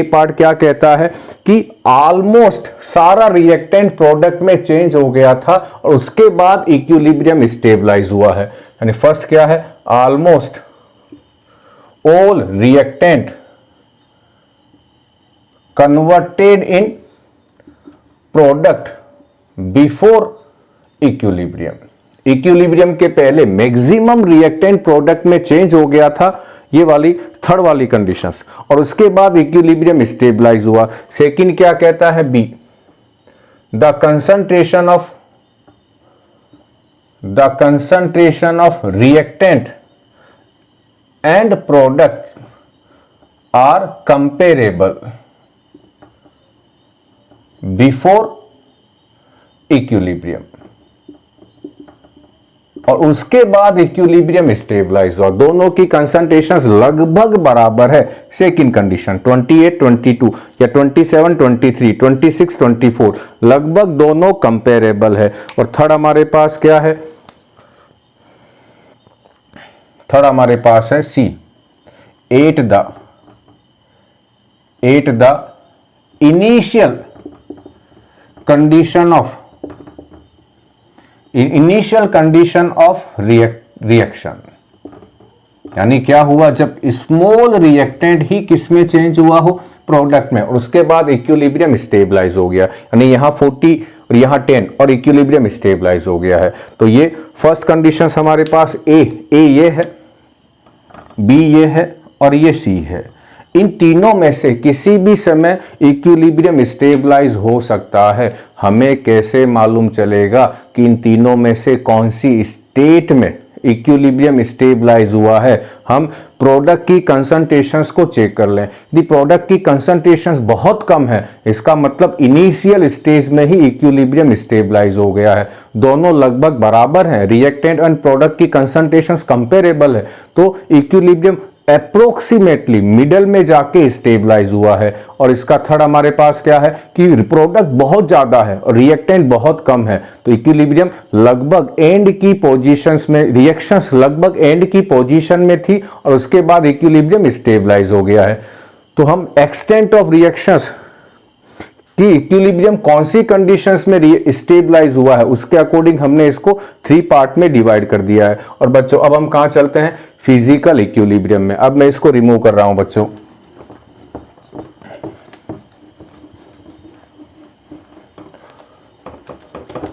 पार्ट क्या कहता है कि ऑलमोस्ट सारा रिएक्टेंट प्रोडक्ट में चेंज हो गया था और उसके बाद इक्विलिब्रियम स्टेबलाइज हुआ है। यानी फर्स्ट क्या है? Almost all reactant converted in product before equilibrium. Equilibrium के पहले मैक्सिमम रिएक्टेंट प्रोडक्ट में चेंज हो गया था, ये वाली थर्ड वाली कंडीशंस, और उसके बाद इक्विलिब्रियम स्टेबलाइज हुआ। सेकंड क्या कहता है? B, the concentration of reactant and product are comparable before equilibrium, और उसके बाद इक्विलिब्रियम स्टेबलाइज हुआ। दोनों की कंसंट्रेशंस लगभग बराबर है। सेकंड कंडीशन 28, 22 या 27, 23, 26, 24 लगभग दोनों कंपेरेबल है। और थर्ड हमारे पास क्या है? थर्ड हमारे पास है सी, 8 the initial condition of reaction. यानी क्या हुआ? जब स्मॉल रिएक्टेंट ही किस में चेंज हुआ हो? प्रोडक्ट में, और उसके बाद इक्विलिब्रियम स्टेबलाइज हो गया। यानी यहां 40 और यहां 10 और इक्विलिब्रियम स्टेबलाइज हो गया है। तो ये फर्स्ट कंडीशन हमारे पास ए ये है, बी ये है और ये सी है। इन तीनों में से किसी भी समय इक्विलिब्रियम स्टेबलाइज हो सकता है। हमें कैसे मालूम चलेगा कि इन तीनों में से कौन सी स्टेट में इक्विलिब्रियम स्टेबलाइज हुआ है। हम प्रोडक्ट की कंसंट्रेशंस को चेक कर लें, यदि प्रोडक्ट की कंसंट्रेशंस बहुत कम है, इसका मतलब इनिशियल स्टेज में ही इक्विलिब्रियम स्टेबलाइज हो गया है। दोनों लगभग बराबर हैं, रिएक्टेंट एंड प्रोडक्ट की कंसंट्रेशंस कंपेरेबल है, तो इक्विलिब्रियम अप्रोक्सीमेटली मिडल में जाके स्टेबलाइज हुआ है। और इसका थर्ड हमारे पास क्या है कि प्रोडक्ट बहुत ज्यादा है और रिएक्टेंट बहुत कम है, तो इक्विलिब्रियम लगभग एंड की पोजीशंस में, रिएक्शंस लगभग एंड की पोजीशन में थी और उसके बाद इक्विलिब्रियम स्टेबलाइज हो गया है। तो हम एक्सटेंट ऑफ रिएक्शंस कि इक्विलिब्रियम कौन सी कंडीशंस में स्टेबलाइज हुआ है, उसके अकॉर्डिंग हमने इसको 3 पार्ट में डिवाइड कर दिया है। और बच्चों अब हम कहां चलते हैं, फिजिकल इक्विलिब्रियम में। अब मैं इसको रिमूव कर रहा हूं बच्चों।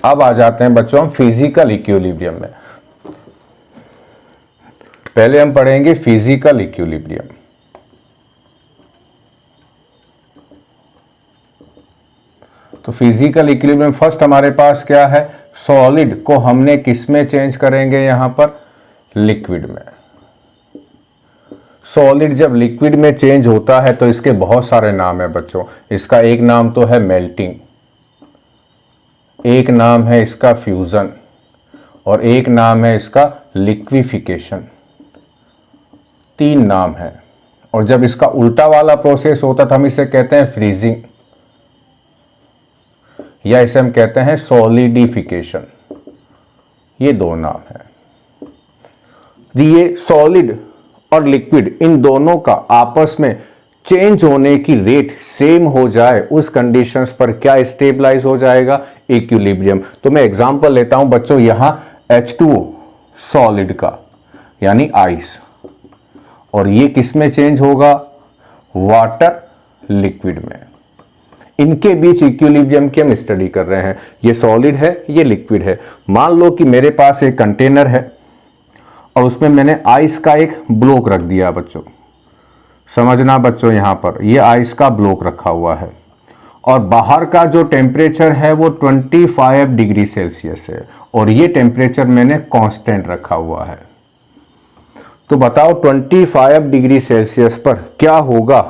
अब आ जाते हैं बच्चों हम फिजिकल इक्विलिब्रियम में। पहले हम पढ़ेंगे फिजिकल इक्विलिब्रियम। तो फिजिकल इक्विलिब्रियम फर्स्ट हमारे पास क्या है, सॉलिड को हमने किस में चेंज करेंगे, यहां पर लिक्विड में। सॉलिड जब लिक्विड में चेंज होता है तो इसके बहुत सारे नाम है बच्चों। इसका एक नाम तो है मेल्टिंग, एक नाम है इसका फ्यूजन और एक नाम है इसका लिक्विफिकेशन। 3 नाम है। और जब इसका उल्टा वाला प्रोसेस होता है तो हम इसे कहते हैं फ्रीजिंग या इसे हम कहते हैं सॉलिडिफिकेशन। ये 2 नाम है। ये सॉलिड और लिक्विड इन दोनों का आपस में चेंज होने की रेट सेम हो जाए उस कंडीशंस पर क्या स्टेबलाइज हो जाएगा, इक्विलिब्रियम। तो मैं एग्जांपल लेता हूं बच्चों, यहां H2O सॉलिड का यानी आइस, और ये किस में चेंज होगा, वाटर लिक्विड में। इनके बीच इक्विलिब्रियम की हम स्टडी कर रहे हैं। ये सॉलिड है, ये लिक्विड है। मान लो कि मेरे पास एक कंटेनर है और उसमें मैंने आइस का एक ब्लॉक रख दिया बच्चों। समझना बच्चों, यहां पर ये आइस का ब्लॉक रखा हुआ है और बाहर का जो टेम्परेचर है वो 25 डिग्री सेल्सियस है और ये टेम्परेचर मैंने कांस्टेंट रखा हुआ है। तो बताओ 25 डिग्री सेल्सियस पर क्या होगा,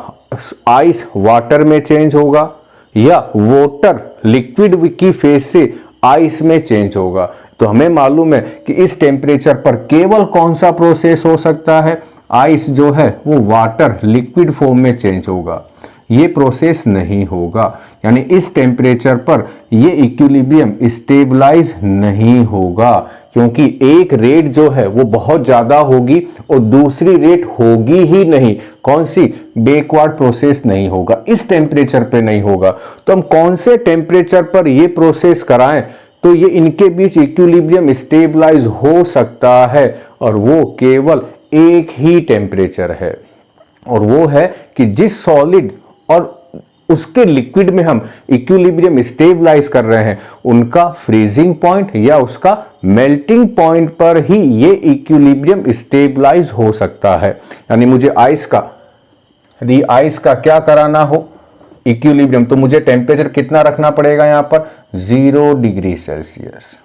आइस वाटर में चेंज होगा या वाटर लिक्विड की फेज से आइस में चेंज होगा। तो हमें मालूम है कि इस टेम्परेचर पर केवल कौन सा प्रोसेस हो सकता है, आइस जो है वो वाटर लिक्विड फॉर्म में चेंज होगा, ये प्रोसेस नहीं होगा। यानी इस टेम्परेचर पर ये इक्विलिब्रियम स्टेबलाइज नहीं होगा, क्योंकि एक रेट जो है वो बहुत ज्यादा होगी और दूसरी रेट होगी ही नहीं। कौन सी, बैकवर्ड प्रोसेस नहीं होगा, इस टेम्परेचर पे नहीं होगा। तो हम कौन से टेम्परेचर पर ये प्रोसेस कराएं तो ये इनके बीच इक्विलिब्रियम स्टेबलाइज हो सकता है, और वो केवल एक ही टेम्परेचर है, और वो है कि जिस सॉलिड और उसके लिक्विड में हम इक्विलिब्रियम स्टेबलाइज कर रहे हैं उनका फ्रीजिंग पॉइंट या उसका मेल्टिंग पॉइंट पर ही ये इक्विलिब्रियम स्टेबलाइज हो सकता है। यानी मुझे आइस का क्या कराना हो, इक्विलिब्रियम, तो मुझे टेम्परेचर कितना रखना पड़ेगा, यहां पर 0 डिग्री सेल्सियस।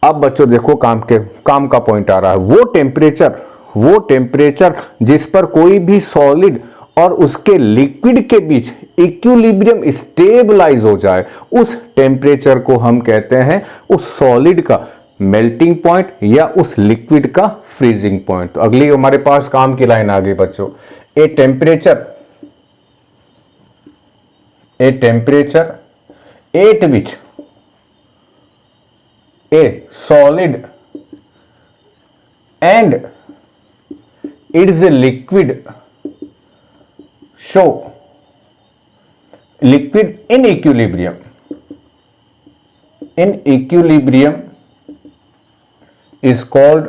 अब बच्चों देखो काम का पॉइंट आ रहा है। वो टेम्परेचर जिस पर कोई भी सॉलिड और उसके लिक्विड के बीच इक्विलिब्रियम स्टेबलाइज हो जाए, उस टेम्परेचर को हम कहते हैं उस सॉलिड का मेल्टिंग पॉइंट या उस लिक्विड का फ्रीजिंग पॉइंट। तो अगली हमारे पास काम की लाइन आ गई बच्चों, a temperature at which a solid and its liquid show liquid in equilibrium is called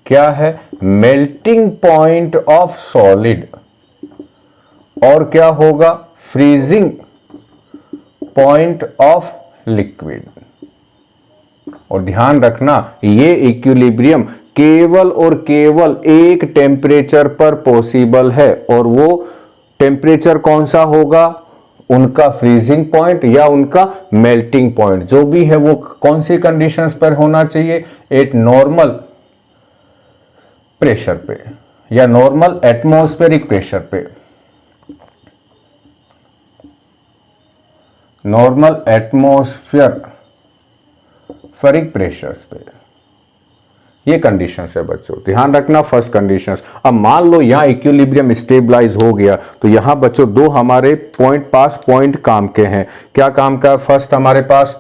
क्या है, मेल्टिंग पॉइंट ऑफ सॉलिड, और क्या होगा, फ्रीजिंग पॉइंट ऑफ लिक्विड। और ध्यान रखना ये इक्विलिब्रियम केवल और केवल एक टेम्परेचर पर पॉसिबल है, और वो टेम्परेचर कौन सा होगा, उनका फ्रीजिंग पॉइंट या उनका मेल्टिंग पॉइंट जो भी है वो कौन सी कंडीशंस पर होना चाहिए, एट नॉर्मल प्रेशर पे या नॉर्मल एटमॉस्फेरिक प्रेशर पे, नॉर्मल एटमॉस्फेरिक प्रेशर्स पे। ये कंडीशंस है बच्चों, ध्यान रखना फर्स्ट कंडीशंस। अब मान लो यहां इक्विलिब्रियम स्टेबलाइज हो गया तो यहां बच्चों दो हमारे पॉइंट काम के हैं। क्या काम का? फर्स्ट हमारे पास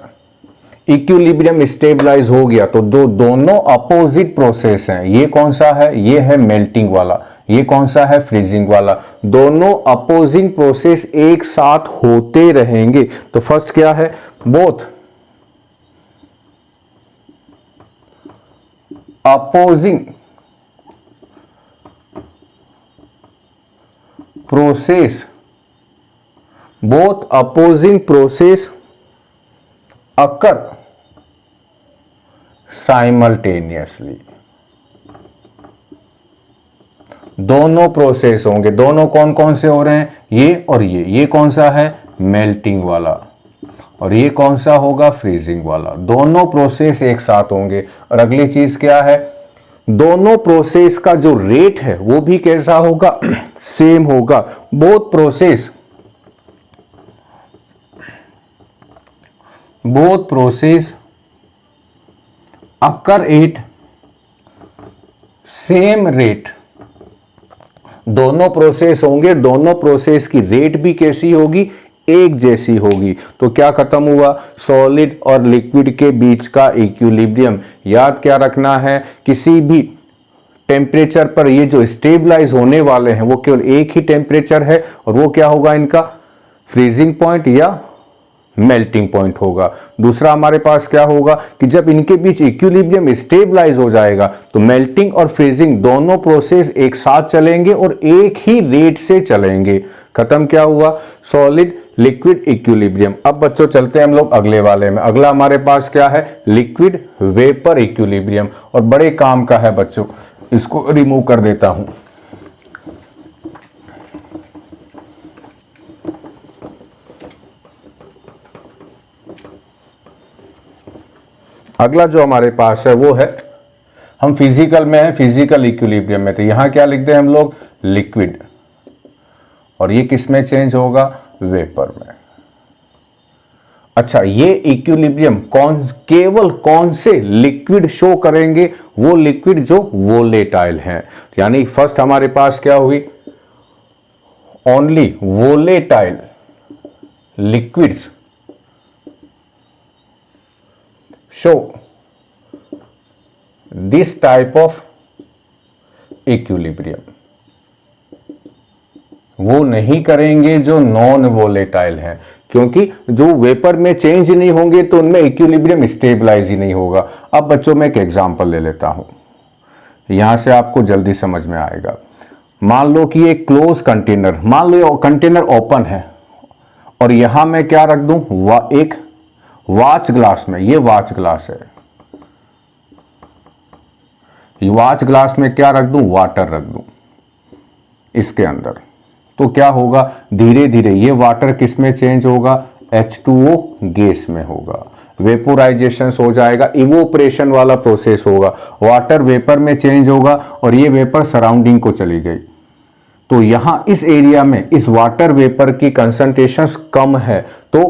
इक्विलिब्रियम स्टेबलाइज हो गया तो दोनों अपोजिट प्रोसेस हैं। ये कौन सा है? ये है मेल्टिंग वाला, ये कौन सा है? फ्रीजिंग वाला। दोनों अपोजिंग प्रोसेस एक साथ होते रहेंगे। तो फर्स्ट क्या है? Both opposing process, both opposing process occur simultaneously। दोनों प्रोसेस होंगे, दोनों कौन कौन से हो रहे हैं? ये और ये कौन सा है? मेल्टिंग वाला, और ये कौन सा होगा? फ्रीजिंग वाला। दोनों प्रोसेस एक साथ होंगे। और अगली चीज क्या है? दोनों प्रोसेस का जो रेट है वो भी कैसा होगा? सेम होगा। Both process occur at same rate. दोनों प्रोसेस होंगे, दोनों प्रोसेस की रेट भी कैसी होगी? एक जैसी होगी। तो क्या खत्म हुआ? सॉलिड और लिक्विड के बीच का इक्विलिब्रियम। याद क्या रखना है? किसी भी टेम्परेचर पर ये जो स्टेबलाइज होने वाले हैं वो केवल एक ही टेम्परेचर है, और वो क्या होगा? इनका फ्रीजिंग पॉइंट या मेल्टिंग पॉइंट होगा। दूसरा हमारे पास क्या होगा कि जब इनके बीच इक्विलिब्रियम स्टेबलाइज हो जाएगा तो मेल्टिंग और फ्रीजिंग दोनों प्रोसेस एक साथ चलेंगे और एक ही रेट से चलेंगे। खत्म क्या हुआ? Solid liquid equilibrium. अब बच्चों चलते हैं हम लोग अगले वाले में। अगला हमारे पास क्या है? लिक्विड वेपर इक्विलिब्रियम, और बड़े काम का है बच्चों, इसको रिमूव कर देता हूं। अगला जो हमारे पास है वो है, हम फिजिकल में है, फिजिकल इक्विलिब्रियम में, तो यहां क्या लिखते हैं हम लोग? लिक्विड। और ये किस में चेंज होगा? वेपर में। अच्छा, ये इक्विलिब्रियम केवल कौन से लिक्विड शो करेंगे? वो लिक्विड जो वोलेटाइल हैं। यानी फर्स्ट हमारे पास क्या हुई? Only volatile liquids show this type of equilibrium. वो नहीं करेंगे जो नॉन वोलेटाइल है, क्योंकि जो वेपर में चेंज नहीं होंगे तो उनमें इक्विलिब्रियम स्टेबलाइज ही नहीं होगा। अब बच्चों में एक एग्जांपल ले लेता हूं, यहां से आपको जल्दी समझ में आएगा। मान लो कि एक क्लोज कंटेनर, मान लो कंटेनर ओपन है, और यहां मैं क्या रख दूं? एक वॉच ग्लास में, ये वॉच ग्लास है, वॉच ग्लास में क्या रख दूं? वाटर रख दूं इसके अंदर। तो क्या होगा? धीरे धीरे ये वाटर किस में चेंज होगा? H2O गैस में होगा। वेपोराइजेशन हो जाएगा, इवोपरेशन वाला प्रोसेस होगा। वाटर वेपर में चेंज होगा और ये वेपर सराउंडिंग को चली गई। तो यहां इस एरिया में इस वाटर वेपर की कंसंट्रेशंस कम है, तो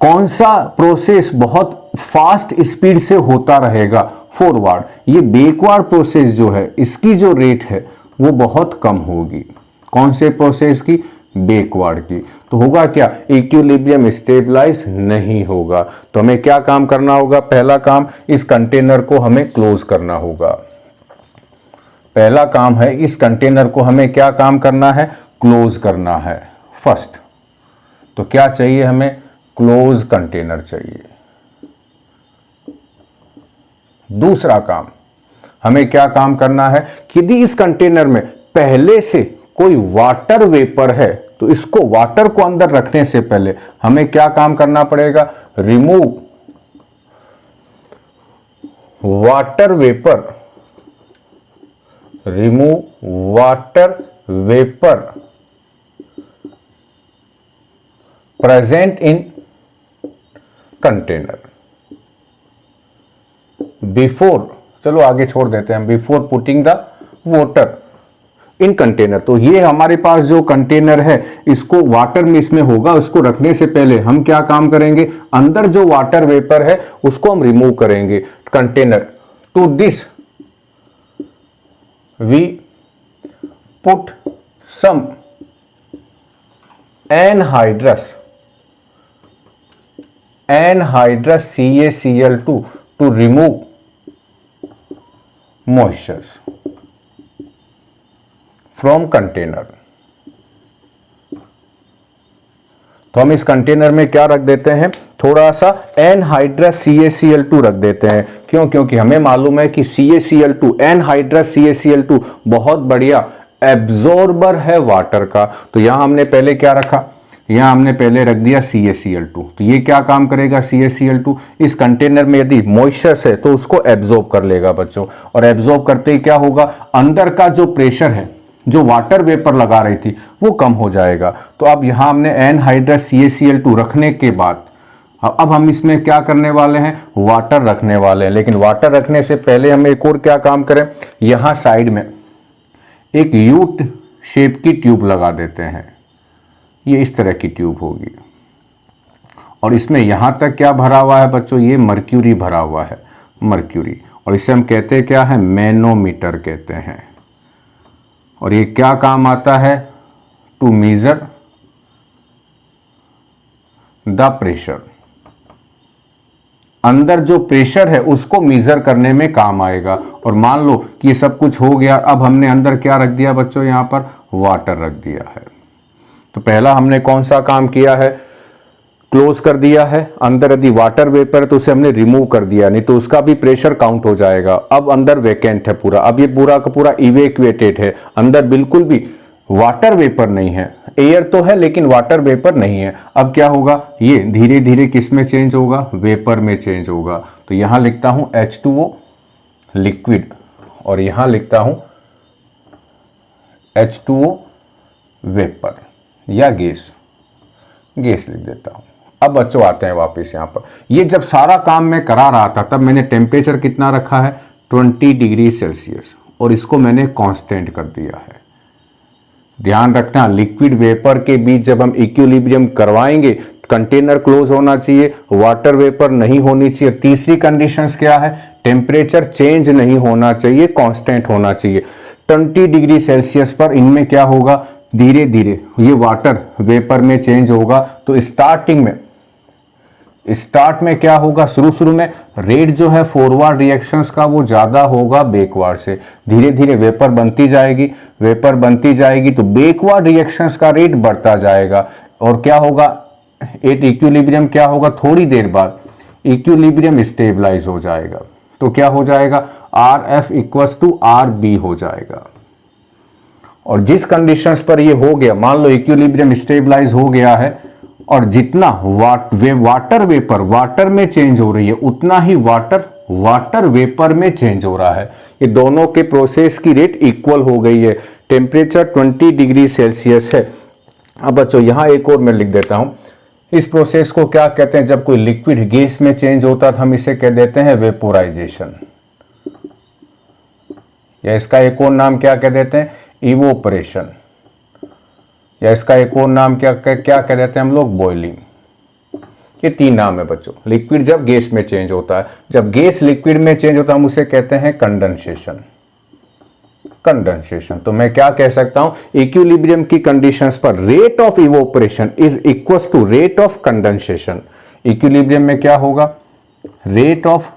कौन सा प्रोसेस बहुत फास्ट स्पीड से होता रहेगा? फॉरवर्ड। ये बैकवर्ड प्रोसेस जो है, इसकी जो रेट है वो बहुत कम होगी। कौन से प्रोसेस की? बैकवर्ड की। तो होगा क्या? इक्विलिब्रियम स्टेबलाइज नहीं होगा। तो हमें क्या काम करना होगा? पहला काम, इस कंटेनर को हमें क्लोज करना होगा। पहला काम है, इस कंटेनर को हमें क्या काम करना है? क्लोज करना है फर्स्ट। तो क्या चाहिए हमें? क्लोज कंटेनर चाहिए। दूसरा काम, हमें क्या काम करना है? यदि इस कंटेनर में पहले से कोई वाटर वेपर है तो इसको, वाटर को अंदर रखने से पहले हमें क्या काम करना पड़ेगा? Remove water vapour, remove water vapour present in container before, चलो आगे छोड़ देते हैं, before putting the water in container. तो ये हमारे पास जो कंटेनर है इसको वाटर में इसमें होगा, उसको रखने से पहले हम क्या काम करेंगे, अंदर जो वाटर वेपर है उसको हम रिमूव करेंगे container. To this we put some anhydrous CaCl2 to remove moistures from container। तो हम इस कंटेनर में क्या रख देते हैं, थोड़ा सा एनहाइड्रस CaCl2 रख देते हैं। क्यों? क्योंकि हमें मालूम है कि CaCl2 एनहाइड्रस CaCl2 बहुत बढ़िया एब्जॉर्बर है वाटर का। तो यहां हमने पहले क्या रखा, यहां हमने पहले रख दिया CaCl2। तो ये क्या काम करेगा, CaCl2 इस कंटेनर में यदि मॉइस्चर है तो उसको एब्जॉर्ब कर लेगा बच्चों, और एब्जॉर्ब करते ही क्या होगा, अंदर का जो प्रेशर है जो वाटर वेपर लगा रही थी वो कम हो जाएगा। तो अब यहां हमने एनहाइड्रस CaCl2 रखने के बाद अब हम इसमें क्या करने वाले हैं, वाटर रखने वाले हैं। लेकिन वाटर रखने से पहले हम एक और क्या काम करें, यहां साइड में एक यू शेप की ट्यूब लगा देते हैं। ये इस तरह की ट्यूब होगी और इसमें यहां तक क्या भरा हुआ है बच्चों, ये मर्क्यूरी भरा हुआ है, मर्क्यूरी। और इसे हम कहते हैं क्या है, मैनोमीटर कहते हैं। और ये क्या काम आता है, टू मेजर द प्रेशर, अंदर जो प्रेशर है उसको मेजर करने में काम आएगा। और मान लो कि ये सब कुछ हो गया, अब हमने अंदर क्या रख दिया बच्चों, यहां पर वाटर रख दिया है। तो पहला हमने कौन सा काम किया है, क्लोज कर दिया है। अंदर यदि वाटर वेपर तो उसे हमने रिमूव कर दिया, नहीं तो उसका भी प्रेशर काउंट हो जाएगा। अब अंदर वैकेंट है पूरा, अब ये पूरा का पूरा इवेक्युएटेड है, अंदर बिल्कुल भी वाटर वेपर नहीं है। एयर तो है लेकिन वाटर वेपर नहीं है। अब क्या होगा, ये धीरे धीरे किस में चेंज होगा, वेपर में चेंज होगा। तो यहां लिखता हूं H2O लिक्विड और यहां लिखता हूं H2O वेपर या गैस, गैस लिख देता हूं। अब बच्चों आते हैं वापस यहां पर। ये जब सारा काम मैं करा रहा था तब मैंने टेम्परेचर कितना रखा है, 20 डिग्री सेल्सियस, और इसको मैंने कांस्टेंट कर दिया है। ध्यान रखना, लिक्विड वेपर के बीच जब हम इक्विलिब्रियम करवाएंगे, कंटेनर क्लोज होना चाहिए, वाटर वेपर नहीं होनी चाहिए। तीसरी कंडीशंस क्या है, टेम्परेचर चेंज नहीं होना चाहिए, कांस्टेंट होना चाहिए। 20 डिग्री सेल्सियस पर इनमें क्या होगा, धीरे धीरे ये वाटर वेपर में चेंज होगा। तो स्टार्ट में क्या होगा, शुरू में रेट जो है फॉरवर्ड रिएक्शंस का वो ज्यादा होगा बैकवर्ड से। धीरे धीरे वेपर बनती जाएगी तो बैकवर्ड रिएक्शंस का रेट बढ़ता जाएगा। और क्या होगा, एट इक्विलिब्रियम क्या होगा, थोड़ी देर बाद इक्विलिब्रियम स्टेबलाइज हो जाएगा। तो क्या हो जाएगा, RF इक्वल्स टू RB हो जाएगा। और जिस कंडीशंस पर ये हो गया, मान लो इक्विलिब्रियम स्टेबलाइज हो गया है और जितना वाटर वेपर वाटर में चेंज हो रही है उतना ही वाटर वेपर में चेंज हो रहा है। ये दोनों के प्रोसेस की रेट इक्वल हो गई है। टेम्परेचर 20 डिग्री सेल्सियस है। अब बच्चों यहां एक और मैं लिख देता हूं, इस प्रोसेस को क्या कहते हैं, जब कोई लिक्विड गैस में चेंज होता है तो हम इसे कह देते हैं वेपोराइजेशन, या इसका एक और नाम क्या कह देते हैं, इवोपरेशन, या इसका एक और नाम क्या कह देते हैं हम लोग, बॉइलिंग। ये 3 नाम है बच्चों। लिक्विड जब गैस में चेंज होता है, जब गैस लिक्विड में चेंज होता है हम उसे कहते हैं कंडेंसेशन। तो मैं क्या कह सकता हूं, इक्विलिब्रियम की कंडीशंस पर rate of evaporation is equal to rate of condensation. Equilibrium में क्या होगा, rate of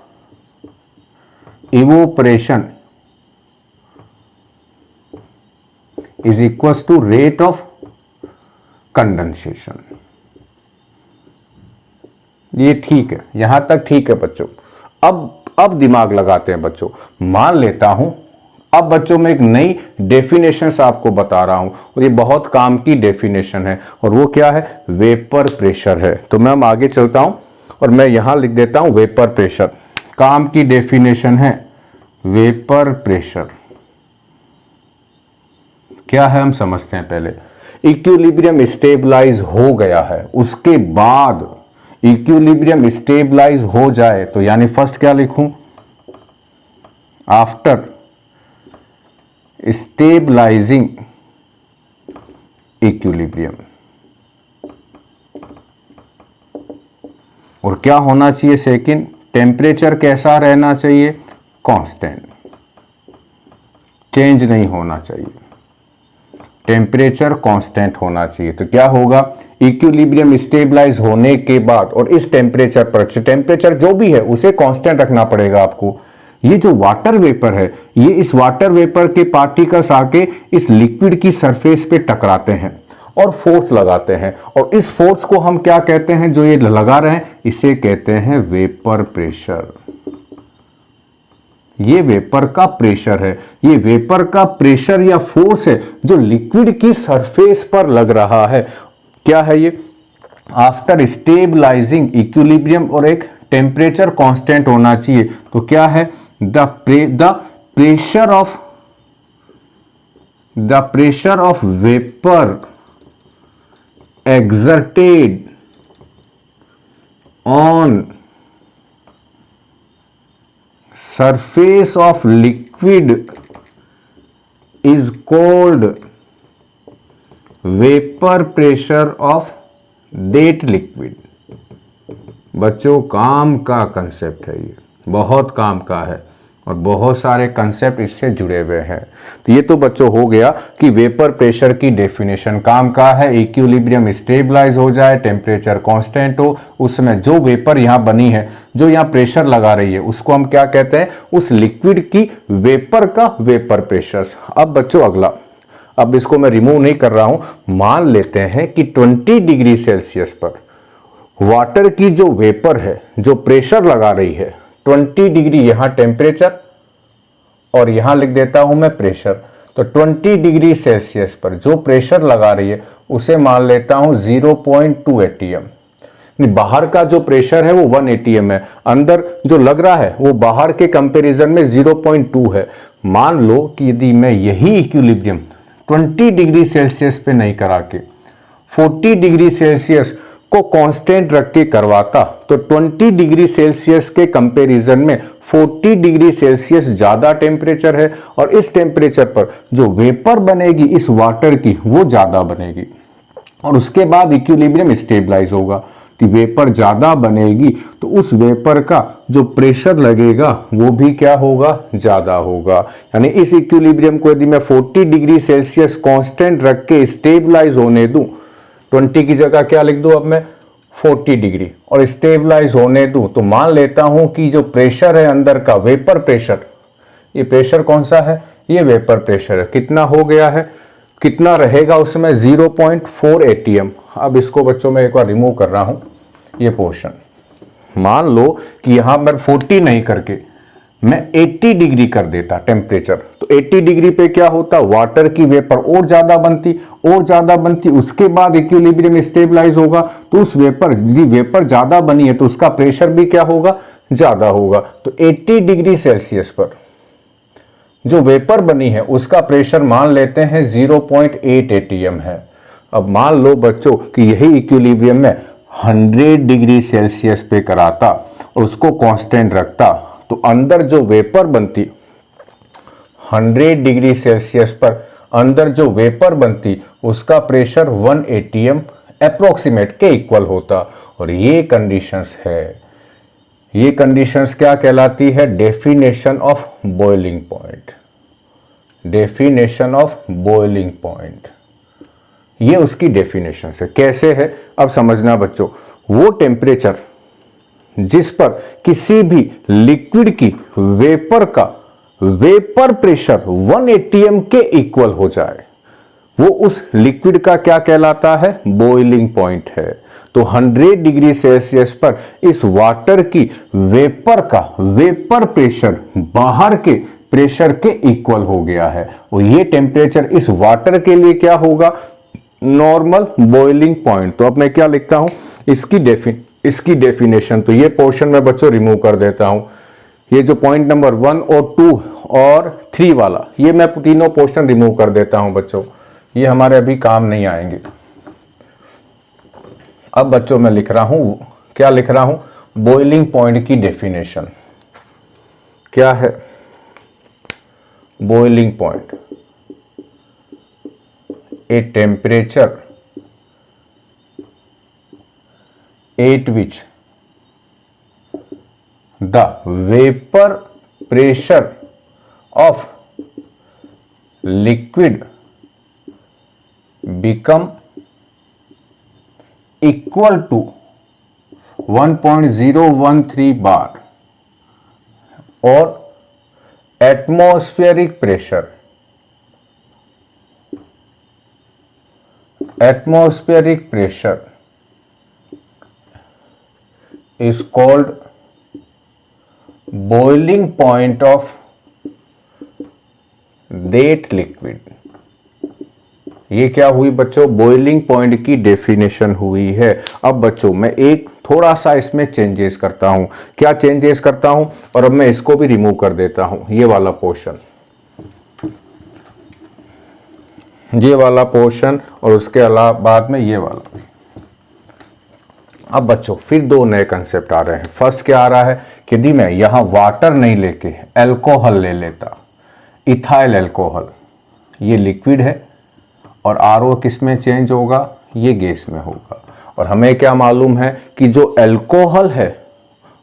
evaporation is equal to rate of condensation. ये ठीक है, यहां तक ठीक है बच्चों। अब दिमाग लगाते हैं बच्चों। मान लेता हूं, अब बच्चों में एक नई डेफिनेशन आपको बता रहा हूं और ये बहुत काम की डेफिनेशन है, और वो क्या है, वेपर प्रेशर है। तो मैं आगे चलता हूं और मैं यहां लिख देता हूं वेपर प्रेशर। काम की डेफिनेशन है वेपर प्रेशर क्या है, हम समझते हैं पहले। इक्विलिब्रियम स्टेबलाइज हो गया है, उसके बाद इक्विलिब्रियम स्टेबलाइज हो जाए तो यानी फर्स्ट क्या लिखूं, आफ्टर स्टेबलाइजिंग इक्विलिब्रियम। और क्या होना चाहिए सेकंड, टेम्परेचर कैसा रहना चाहिए, कांस्टेंट, चेंज नहीं होना चाहिए, टेम्परेचर कांस्टेंट होना चाहिए। तो क्या होगा, इक्विलिब्रियम स्टेबलाइज होने के बाद और इस टेम्परेचर पर, टेम्परेचर जो भी है उसे कांस्टेंट रखना पड़ेगा आपको। ये जो वाटर वेपर है, ये इस वाटर वेपर के पार्टिकल्स आके इस लिक्विड की सरफेस पे टकराते हैं और फोर्स लगाते हैं, और इस फोर्स को हम क्या कहते हैं, जो ये लगा रहे हैं इसे कहते हैं वेपर प्रेशर। ये वेपर का प्रेशर है, ये वेपर का प्रेशर या फोर्स है जो लिक्विड की सरफेस पर लग रहा है। क्या है ये, आफ्टर स्टेबलाइजिंग इक्विलिब्रियम और एक टेम्परेचर कांस्टेंट होना चाहिए। तो क्या है, the pressure of vapour exerted on surface of liquid is called vapor pressure of that liquid। बच्चों काम का कंसेप्ट है, ये बहुत काम का है और बहुत सारे कंसेप्ट इससे जुड़े हुए हैं। तो ये तो बच्चों हो गया कि वेपर प्रेशर की डेफिनेशन, काम का है इक्विलिब्रियम स्टेबलाइज हो जाए, टेम्परेचर कांस्टेंट हो, उसमें जो वेपर यहाँ बनी है, जो यहाँ प्रेशर लगा रही है, उसको हम क्या कहते हैं, उस लिक्विड की वेपर का वेपर प्रेशर। अब बच्चों अगला, अब इसको मैं रिमूव नहीं कर रहा हूं, मान लेते हैं कि 20 डिग्री सेल्सियस पर वाटर की जो वेपर है, जो प्रेशर लगा रही है, 20 डिग्री यहां टेम्परेचर और यहां लिख देता हूं मैं प्रेशर। तो 20 डिग्री सेल्सियस पर जो प्रेशर लगा रही है उसे मान लेता हूं 0.2 एटीएम। बाहर का जो प्रेशर है वो 1 एटीएम है, अंदर जो लग रहा है वो बाहर के कंपैरिजन में 0.2 है। मान लो कि यदि मैं यही इक्विलिब्रियम 20 डिग्री सेल्सियस पे नहीं करा के 40 डिग्री सेल्सियस को कांस्टेंट रख के करवाता, तो 20 डिग्री सेल्सियस के कंपैरिजन में 40 डिग्री सेल्सियस ज्यादा टेम्परेचर है, और इस टेम्परेचर पर जो वेपर बनेगी इस वाटर की वो ज्यादा बनेगी, और उसके बाद इक्विलिब्रियम स्टेबलाइज होगा। तो वेपर ज्यादा बनेगी तो उस वेपर का जो प्रेशर लगेगा वो भी क्या होगा, ज्यादा होगा। यानी इस इक्विलिब्रियम को यदि मैं 40 डिग्री सेल्सियस कांस्टेंट रख के स्टेबलाइज होने दूं, 20 की जगह क्या लिख दूं अब मैं 40 डिग्री, और स्टेबलाइज होने दूं, तो मान लेता हूं कि जो प्रेशर है अंदर का वेपर प्रेशर, ये प्रेशर कौन सा है, ये वेपर प्रेशर है, कितना हो गया है, कितना रहेगा उसमें 0.4 एटीएम। अब इसको बच्चों में एक बार रिमूव कर रहा हूं ये पोर्शन। मान लो कि यहां मैं 40 नहीं करके मैं 80 डिग्री कर देता टेम्परेचर, तो 80 डिग्री पे क्या होता, वाटर की वेपर और ज्यादा बनती, उसके बाद इक्विलिब्रियम स्टेबलाइज होगा। तो उस वेपर, यदि वेपर ज्यादा बनी है तो उसका प्रेशर भी क्या होगा, ज्यादा होगा। तो 80 डिग्री सेल्सियस पर जो वेपर बनी है उसका प्रेशर मान लेते हैं 0.8 एटीएम है। अब मान लो बच्चों कि यही इक्विलिब्रियम में 100 डिग्री सेल्सियस पे कराता और उसको कांस्टेंट रखता, तो अंदर जो वेपर बनती 100 डिग्री सेल्सियस पर अंदर जो वेपर बनती उसका प्रेशर 1 एटीएम अप्रोक्सीमेट के इक्वल होता। और ये कंडीशंस है, ये कंडीशंस क्या कहलाती है, definition of boiling point. Definition of boiling point, ये उसकी डेफिनेशन है। कैसे है अब समझना बच्चों, वो टेम्परेचर जिस पर किसी भी लिक्विड की वेपर का वेपर प्रेशर 1 एटीएम के इक्वल हो जाए, वो उस लिक्विड का क्या कहलाता है, बॉइलिंग पॉइंट है। तो 100 डिग्री सेल्सियस पर इस वाटर की वेपर का वेपर प्रेशर बाहर के प्रेशर के इक्वल हो गया है, और ये टेम्परेचर इस वाटर के लिए क्या होगा, नॉर्मल बॉइलिंग पॉइंट। तो अब मैं क्या लिखता हूं, इसकी डेफिनेशन। तो ये पोर्शन में बच्चों रिमूव कर देता हूं, ये जो पॉइंट नंबर 1 और 2 और 3 वाला, ये मैं तीनों पोर्शन रिमूव कर देता हूं बच्चों। ये हमारे अभी काम नहीं आएंगे। अब बच्चों मैं लिख रहा हूं, क्या लिख रहा हूं, बॉइलिंग पॉइंट की डेफिनेशन। क्या है boiling point? A temperature at which the vapour pressure of liquid become equal to 1.013 bar और atmospheric pressure is called boiling point of that liquid। ये क्या हुई बच्चों, बॉइलिंग पॉइंट की डेफिनेशन हुई है। अब बच्चों मैं एक थोड़ा सा इसमें चेंजेस करता हूं। क्या चेंजेस करता हूं, और अब मैं इसको भी रिमूव कर देता हूं, ये वाला पोर्शन, ये वाला पोर्शन, और उसके अलावा बाद में ये वाला। अब बच्चों फिर दो नए कंसेप्ट आ रहे हैं। फर्स्ट क्या आ रहा है कि यदि मैं यहां वाटर नहीं लेके अल्कोहल ले लेता, इथाइल अल्कोहल, ये लिक्विड है और आरओ किस में चेंज होगा, ये गैस में होगा। और हमें क्या मालूम है कि जो अल्कोहल है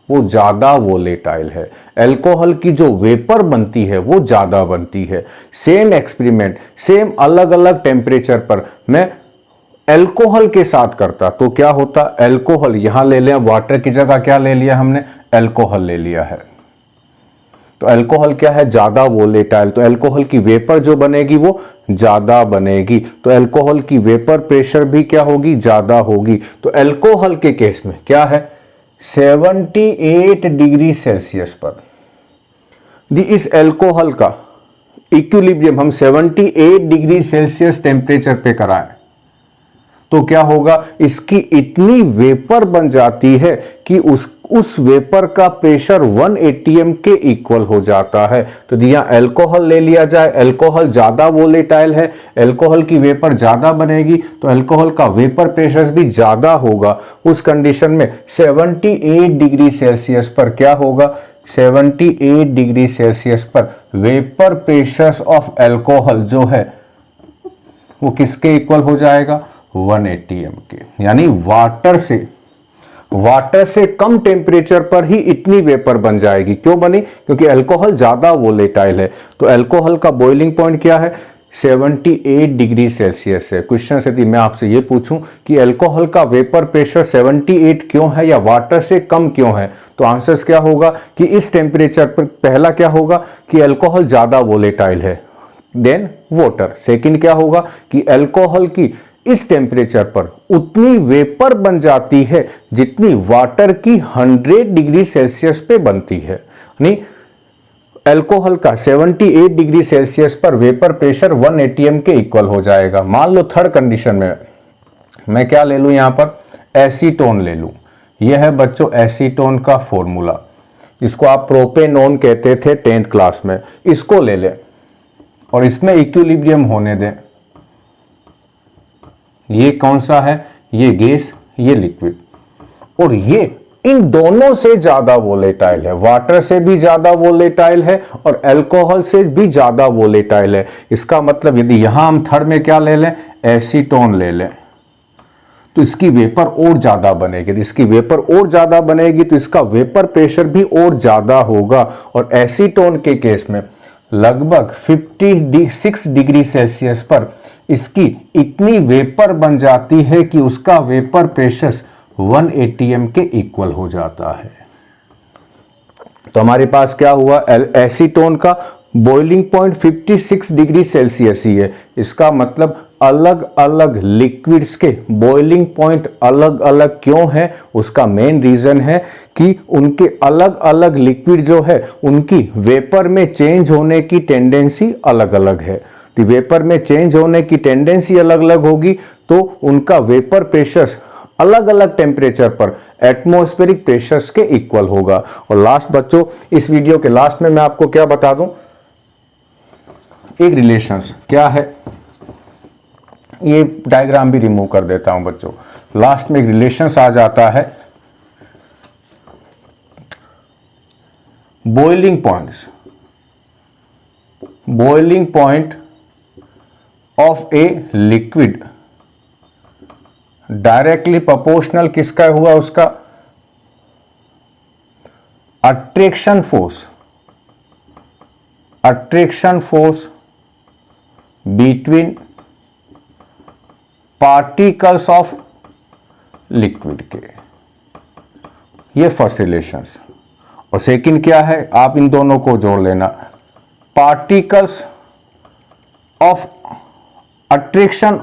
वो ज़्यादा वोलेटाइल है, अल्कोहल की जो वेपर बनती है वो ज़्यादा बनती है। सेम एक्सपेरिमेंट सेम अलग अलग टेम्परेचर पर मैं अल्कोहल के साथ करता तो क्या होता, अल्कोहल यहां ले लिया, वाटर की जगह क्या ले लिया हमने, अल्कोहल ले लिया है। तो अल्कोहल क्या है, ज्यादा वोलेटाइल, तो अल्कोहल की वेपर जो बनेगी वो ज्यादा बनेगी, तो अल्कोहल की वेपर प्रेशर भी क्या होगी, ज्यादा होगी। तो अल्कोहल के केस में क्या है, 78 डिग्री सेल्सियस पर इस अल्कोहल का इक्विलिब्रियम हम 78 डिग्री सेल्सियस टेम्परेचर पे कराएं तो क्या होगा, इसकी इतनी वेपर बन जाती है कि उस वेपर का प्रेशर 1 atm के इक्वल हो जाता है। तो यहां अल्कोहल ले लिया जाए, अल्कोहल ज्यादा वोलेटाइल है, अल्कोहल की वेपर ज्यादा बनेगी, तो अल्कोहल का वेपर प्रेशर भी ज्यादा होगा। उस कंडीशन में 78 डिग्री सेल्सियस पर क्या होगा, 78 डिग्री सेल्सियस पर वेपर प्रेशर ऑफ अल्कोहल जो है वो किसके इक्वल हो जाएगा, 1 atm के। यानी वाटर से कम टेम्परेचर पर ही इतनी वेपर बन जाएगी। क्यों बनी, क्योंकि अल्कोहल ज्यादा वोलेटाइल है। तो अल्कोहल का बॉइलिंग पॉइंट क्या है, 78 डिग्री सेल्सियस है। क्वेश्चन यदि मैं आपसे ये पूछूं कि अल्कोहल का वेपर प्रेशर 78 क्यों है या वाटर से कम क्यों है, तो आंसर्स क्या होगा कि इस टेम्परेचर पर पहला क्या होगा कि अल्कोहल ज्यादा वोलेटाइल है, देन वाटर। सेकंड क्या होगा कि अल्कोहल की इस टेम्परेचर पर उतनी वेपर बन जाती है जितनी वाटर की 100 डिग्री सेल्सियस पे बनती है। यानी अल्कोहल का 78 डिग्री सेल्सियस पर वेपर प्रेशर 1 atm के इक्वल हो जाएगा। मान लो थर्ड कंडीशन में मैं क्या ले लूं, यहां पर एसीटोन ले लूं। यह है बच्चों एसीटोन का फॉर्मूला, इसको आप प्रोपेनोन कहते थे 10th क्लास में। इसको ले लें और इसमें इक्विलिब्रियम होने दें। ये कौन सा है, ये गैस, ये लिक्विड, और ये इन दोनों से ज्यादा वोलेटाइल है, वाटर से भी ज्यादा वोलेटाइल है और अल्कोहल से भी ज्यादा वोलेटाइल है। इसका मतलब यदि यहां हम थर्ड में क्या ले लें, एसीटोन ले लें, तो इसकी वेपर और ज्यादा बनेगी। यदि इसकी वेपर और ज्यादा बनेगी तो इसका वेपर प्रेशर भी और ज्यादा होगा। और एसीटोन के केस में लगभग 56 डिग्री सेल्सियस पर इसकी इतनी वेपर बन जाती है कि उसका वेपर प्रेशर 1 atm के इक्वल हो जाता है। तो हमारे पास क्या हुआ, एसीटोन का बॉइलिंग पॉइंट 56 डिग्री सेल्सियस ही है। इसका मतलब अलग अलग लिक्विड्स के बॉइलिंग पॉइंट अलग अलग क्यों है, उसका मेन रीजन है कि उनके अलग अलग लिक्विड जो है उनकी वेपर में चेंज होने की टेंडेंसी अलग अलग है। तो वेपर में चेंज होने की टेंडेंसी अलग अलग होगी तो उनका वेपर प्रेशर अलग अलग टेम्परेचर पर एटमॉस्फेरिक प्रेशर्स के इक्वल होगा। और लास्ट बच्चों, इस वीडियो के लास्ट में मैं आपको क्या बता दूं, एक रिलेशंस क्या है, ये डायग्राम भी रिमूव कर देता हूं बच्चों। लास्ट में एक रिलेशंस आ जाता है, boiling points, boiling point of a liquid directly proportional किसका हुआ, उसका attraction force, attraction force between particles of liquid के, ये फर्स्ट रिलेशंस। और सेकंड क्या है, आप इन दोनों को जोड़ लेना, particles of attraction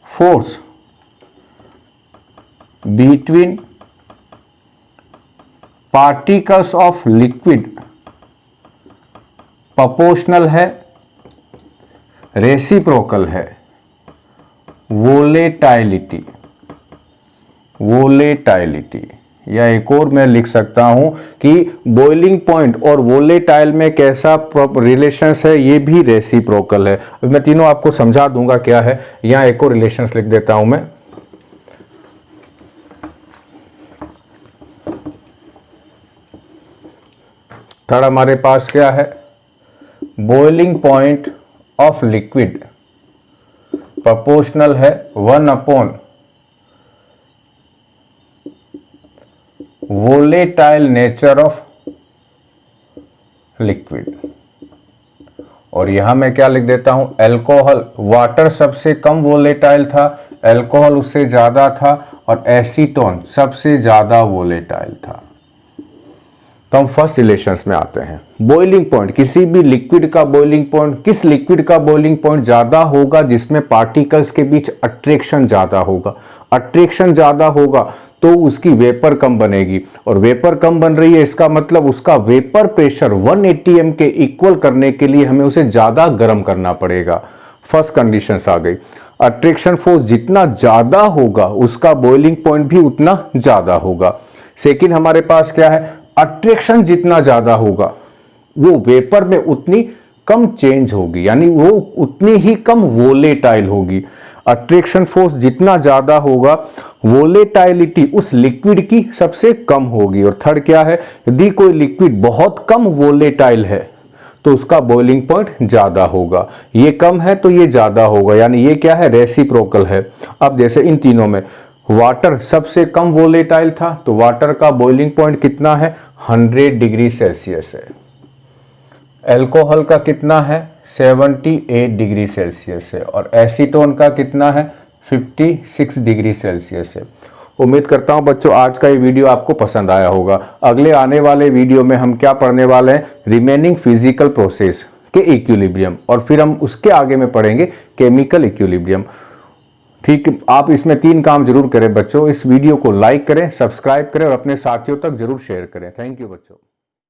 force between particles of liquid proportional है, रेसिप्रोकल है, वोलेटाइलिटी, वोलेटाइलिटी। या एक और मैं लिख सकता हूं कि बॉइलिंग पॉइंट और वोलेटाइल में कैसा रिलेशंस है, ये भी रेसिप्रोकल है। मैं तीनों आपको समझा दूंगा क्या है। यहां एक और रिलेशंस लिख देता हूं मैं, थर्ड हमारे पास क्या है, boiling point of liquid proportional है 1 वोलेटाइल नेचर ऑफ लिक्विड। और यहां मैं क्या लिख देता हूं, अल्कोहल, वाटर सबसे कम वोलेटाइल था, अल्कोहल उससे ज्यादा था, और एसीटोन सबसे ज्यादा वोलेटाइल था। तो हम फर्स्ट रिलेशंस में आते हैं। बॉइलिंग पॉइंट, किसी भी लिक्विड का बॉइलिंग पॉइंट, किस लिक्विड का बॉइलिंग पॉइंट ज्यादा होगा, जिसमें पार्टिकल्स के बीच अट्रैक्शन ज्यादा होगा। अट्रैक्शन ज्यादा होगा तो उसकी वेपर कम बनेगी, और वेपर कम बन रही है, इसका मतलब उसका वेपर प्रेशर 180 atm के इक्वल करने के लिए हमें उसे ज्यादा गर्म करना पड़ेगा। फर्स्ट कंडीशन आ गई। अट्रैक्शन फोर्स जितना ज्यादा होगा उसका बॉइलिंग पॉइंट भी उतना ज्यादा होगा। सेकंड हमारे पास क्या है, अट्रैक्शन जितना ज्यादा होगा वो वेपर में उतनी कम चेंज होगी, यानी वो उतनी ही कम वोलेटाइल होगी। अट्रैक्शन फोर्स जितना ज्यादा होगा, वोलेटाइलिटी उस लिक्विड की सबसे कम होगी। और थर्ड क्या है, यदि कोई लिक्विड बहुत कम वोलेटाइल है तो उसका बॉइलिंग पॉइंट ज्यादा होगा, ये कम है तो ये ज्यादा होगा, यानी ये क्या है, रेसिप्रोकल है। अब जैसे इन तीनों में वाटर सबसे कम वोलेटाइल था तो वाटर का बॉइलिंग पॉइंट कितना है, 100 डिग्री सेल्सियस है। अल्कोहल का कितना है, 78 डिग्री सेल्सियस है। और एसीटोन का कितना है, 56 डिग्री सेल्सियस है। उम्मीद करता हूं बच्चों आज का ये वीडियो आपको पसंद आया होगा। अगले आने वाले वीडियो में हम क्या पढ़ने वाले हैं, रिमेनिंग फिजिकल प्रोसेस के इक्विलिब्रियम, और फिर हम उसके आगे में पढ़ेंगे केमिकल इक्विलिब्रियम। ठीक, आप इसमें 3 काम जरूर करें बच्चों। इस वीडियो को लाइक करें, सब्सक्राइब करें और अपने साथियों तक जरूर शेयर करें। थैंक यू बच्चों।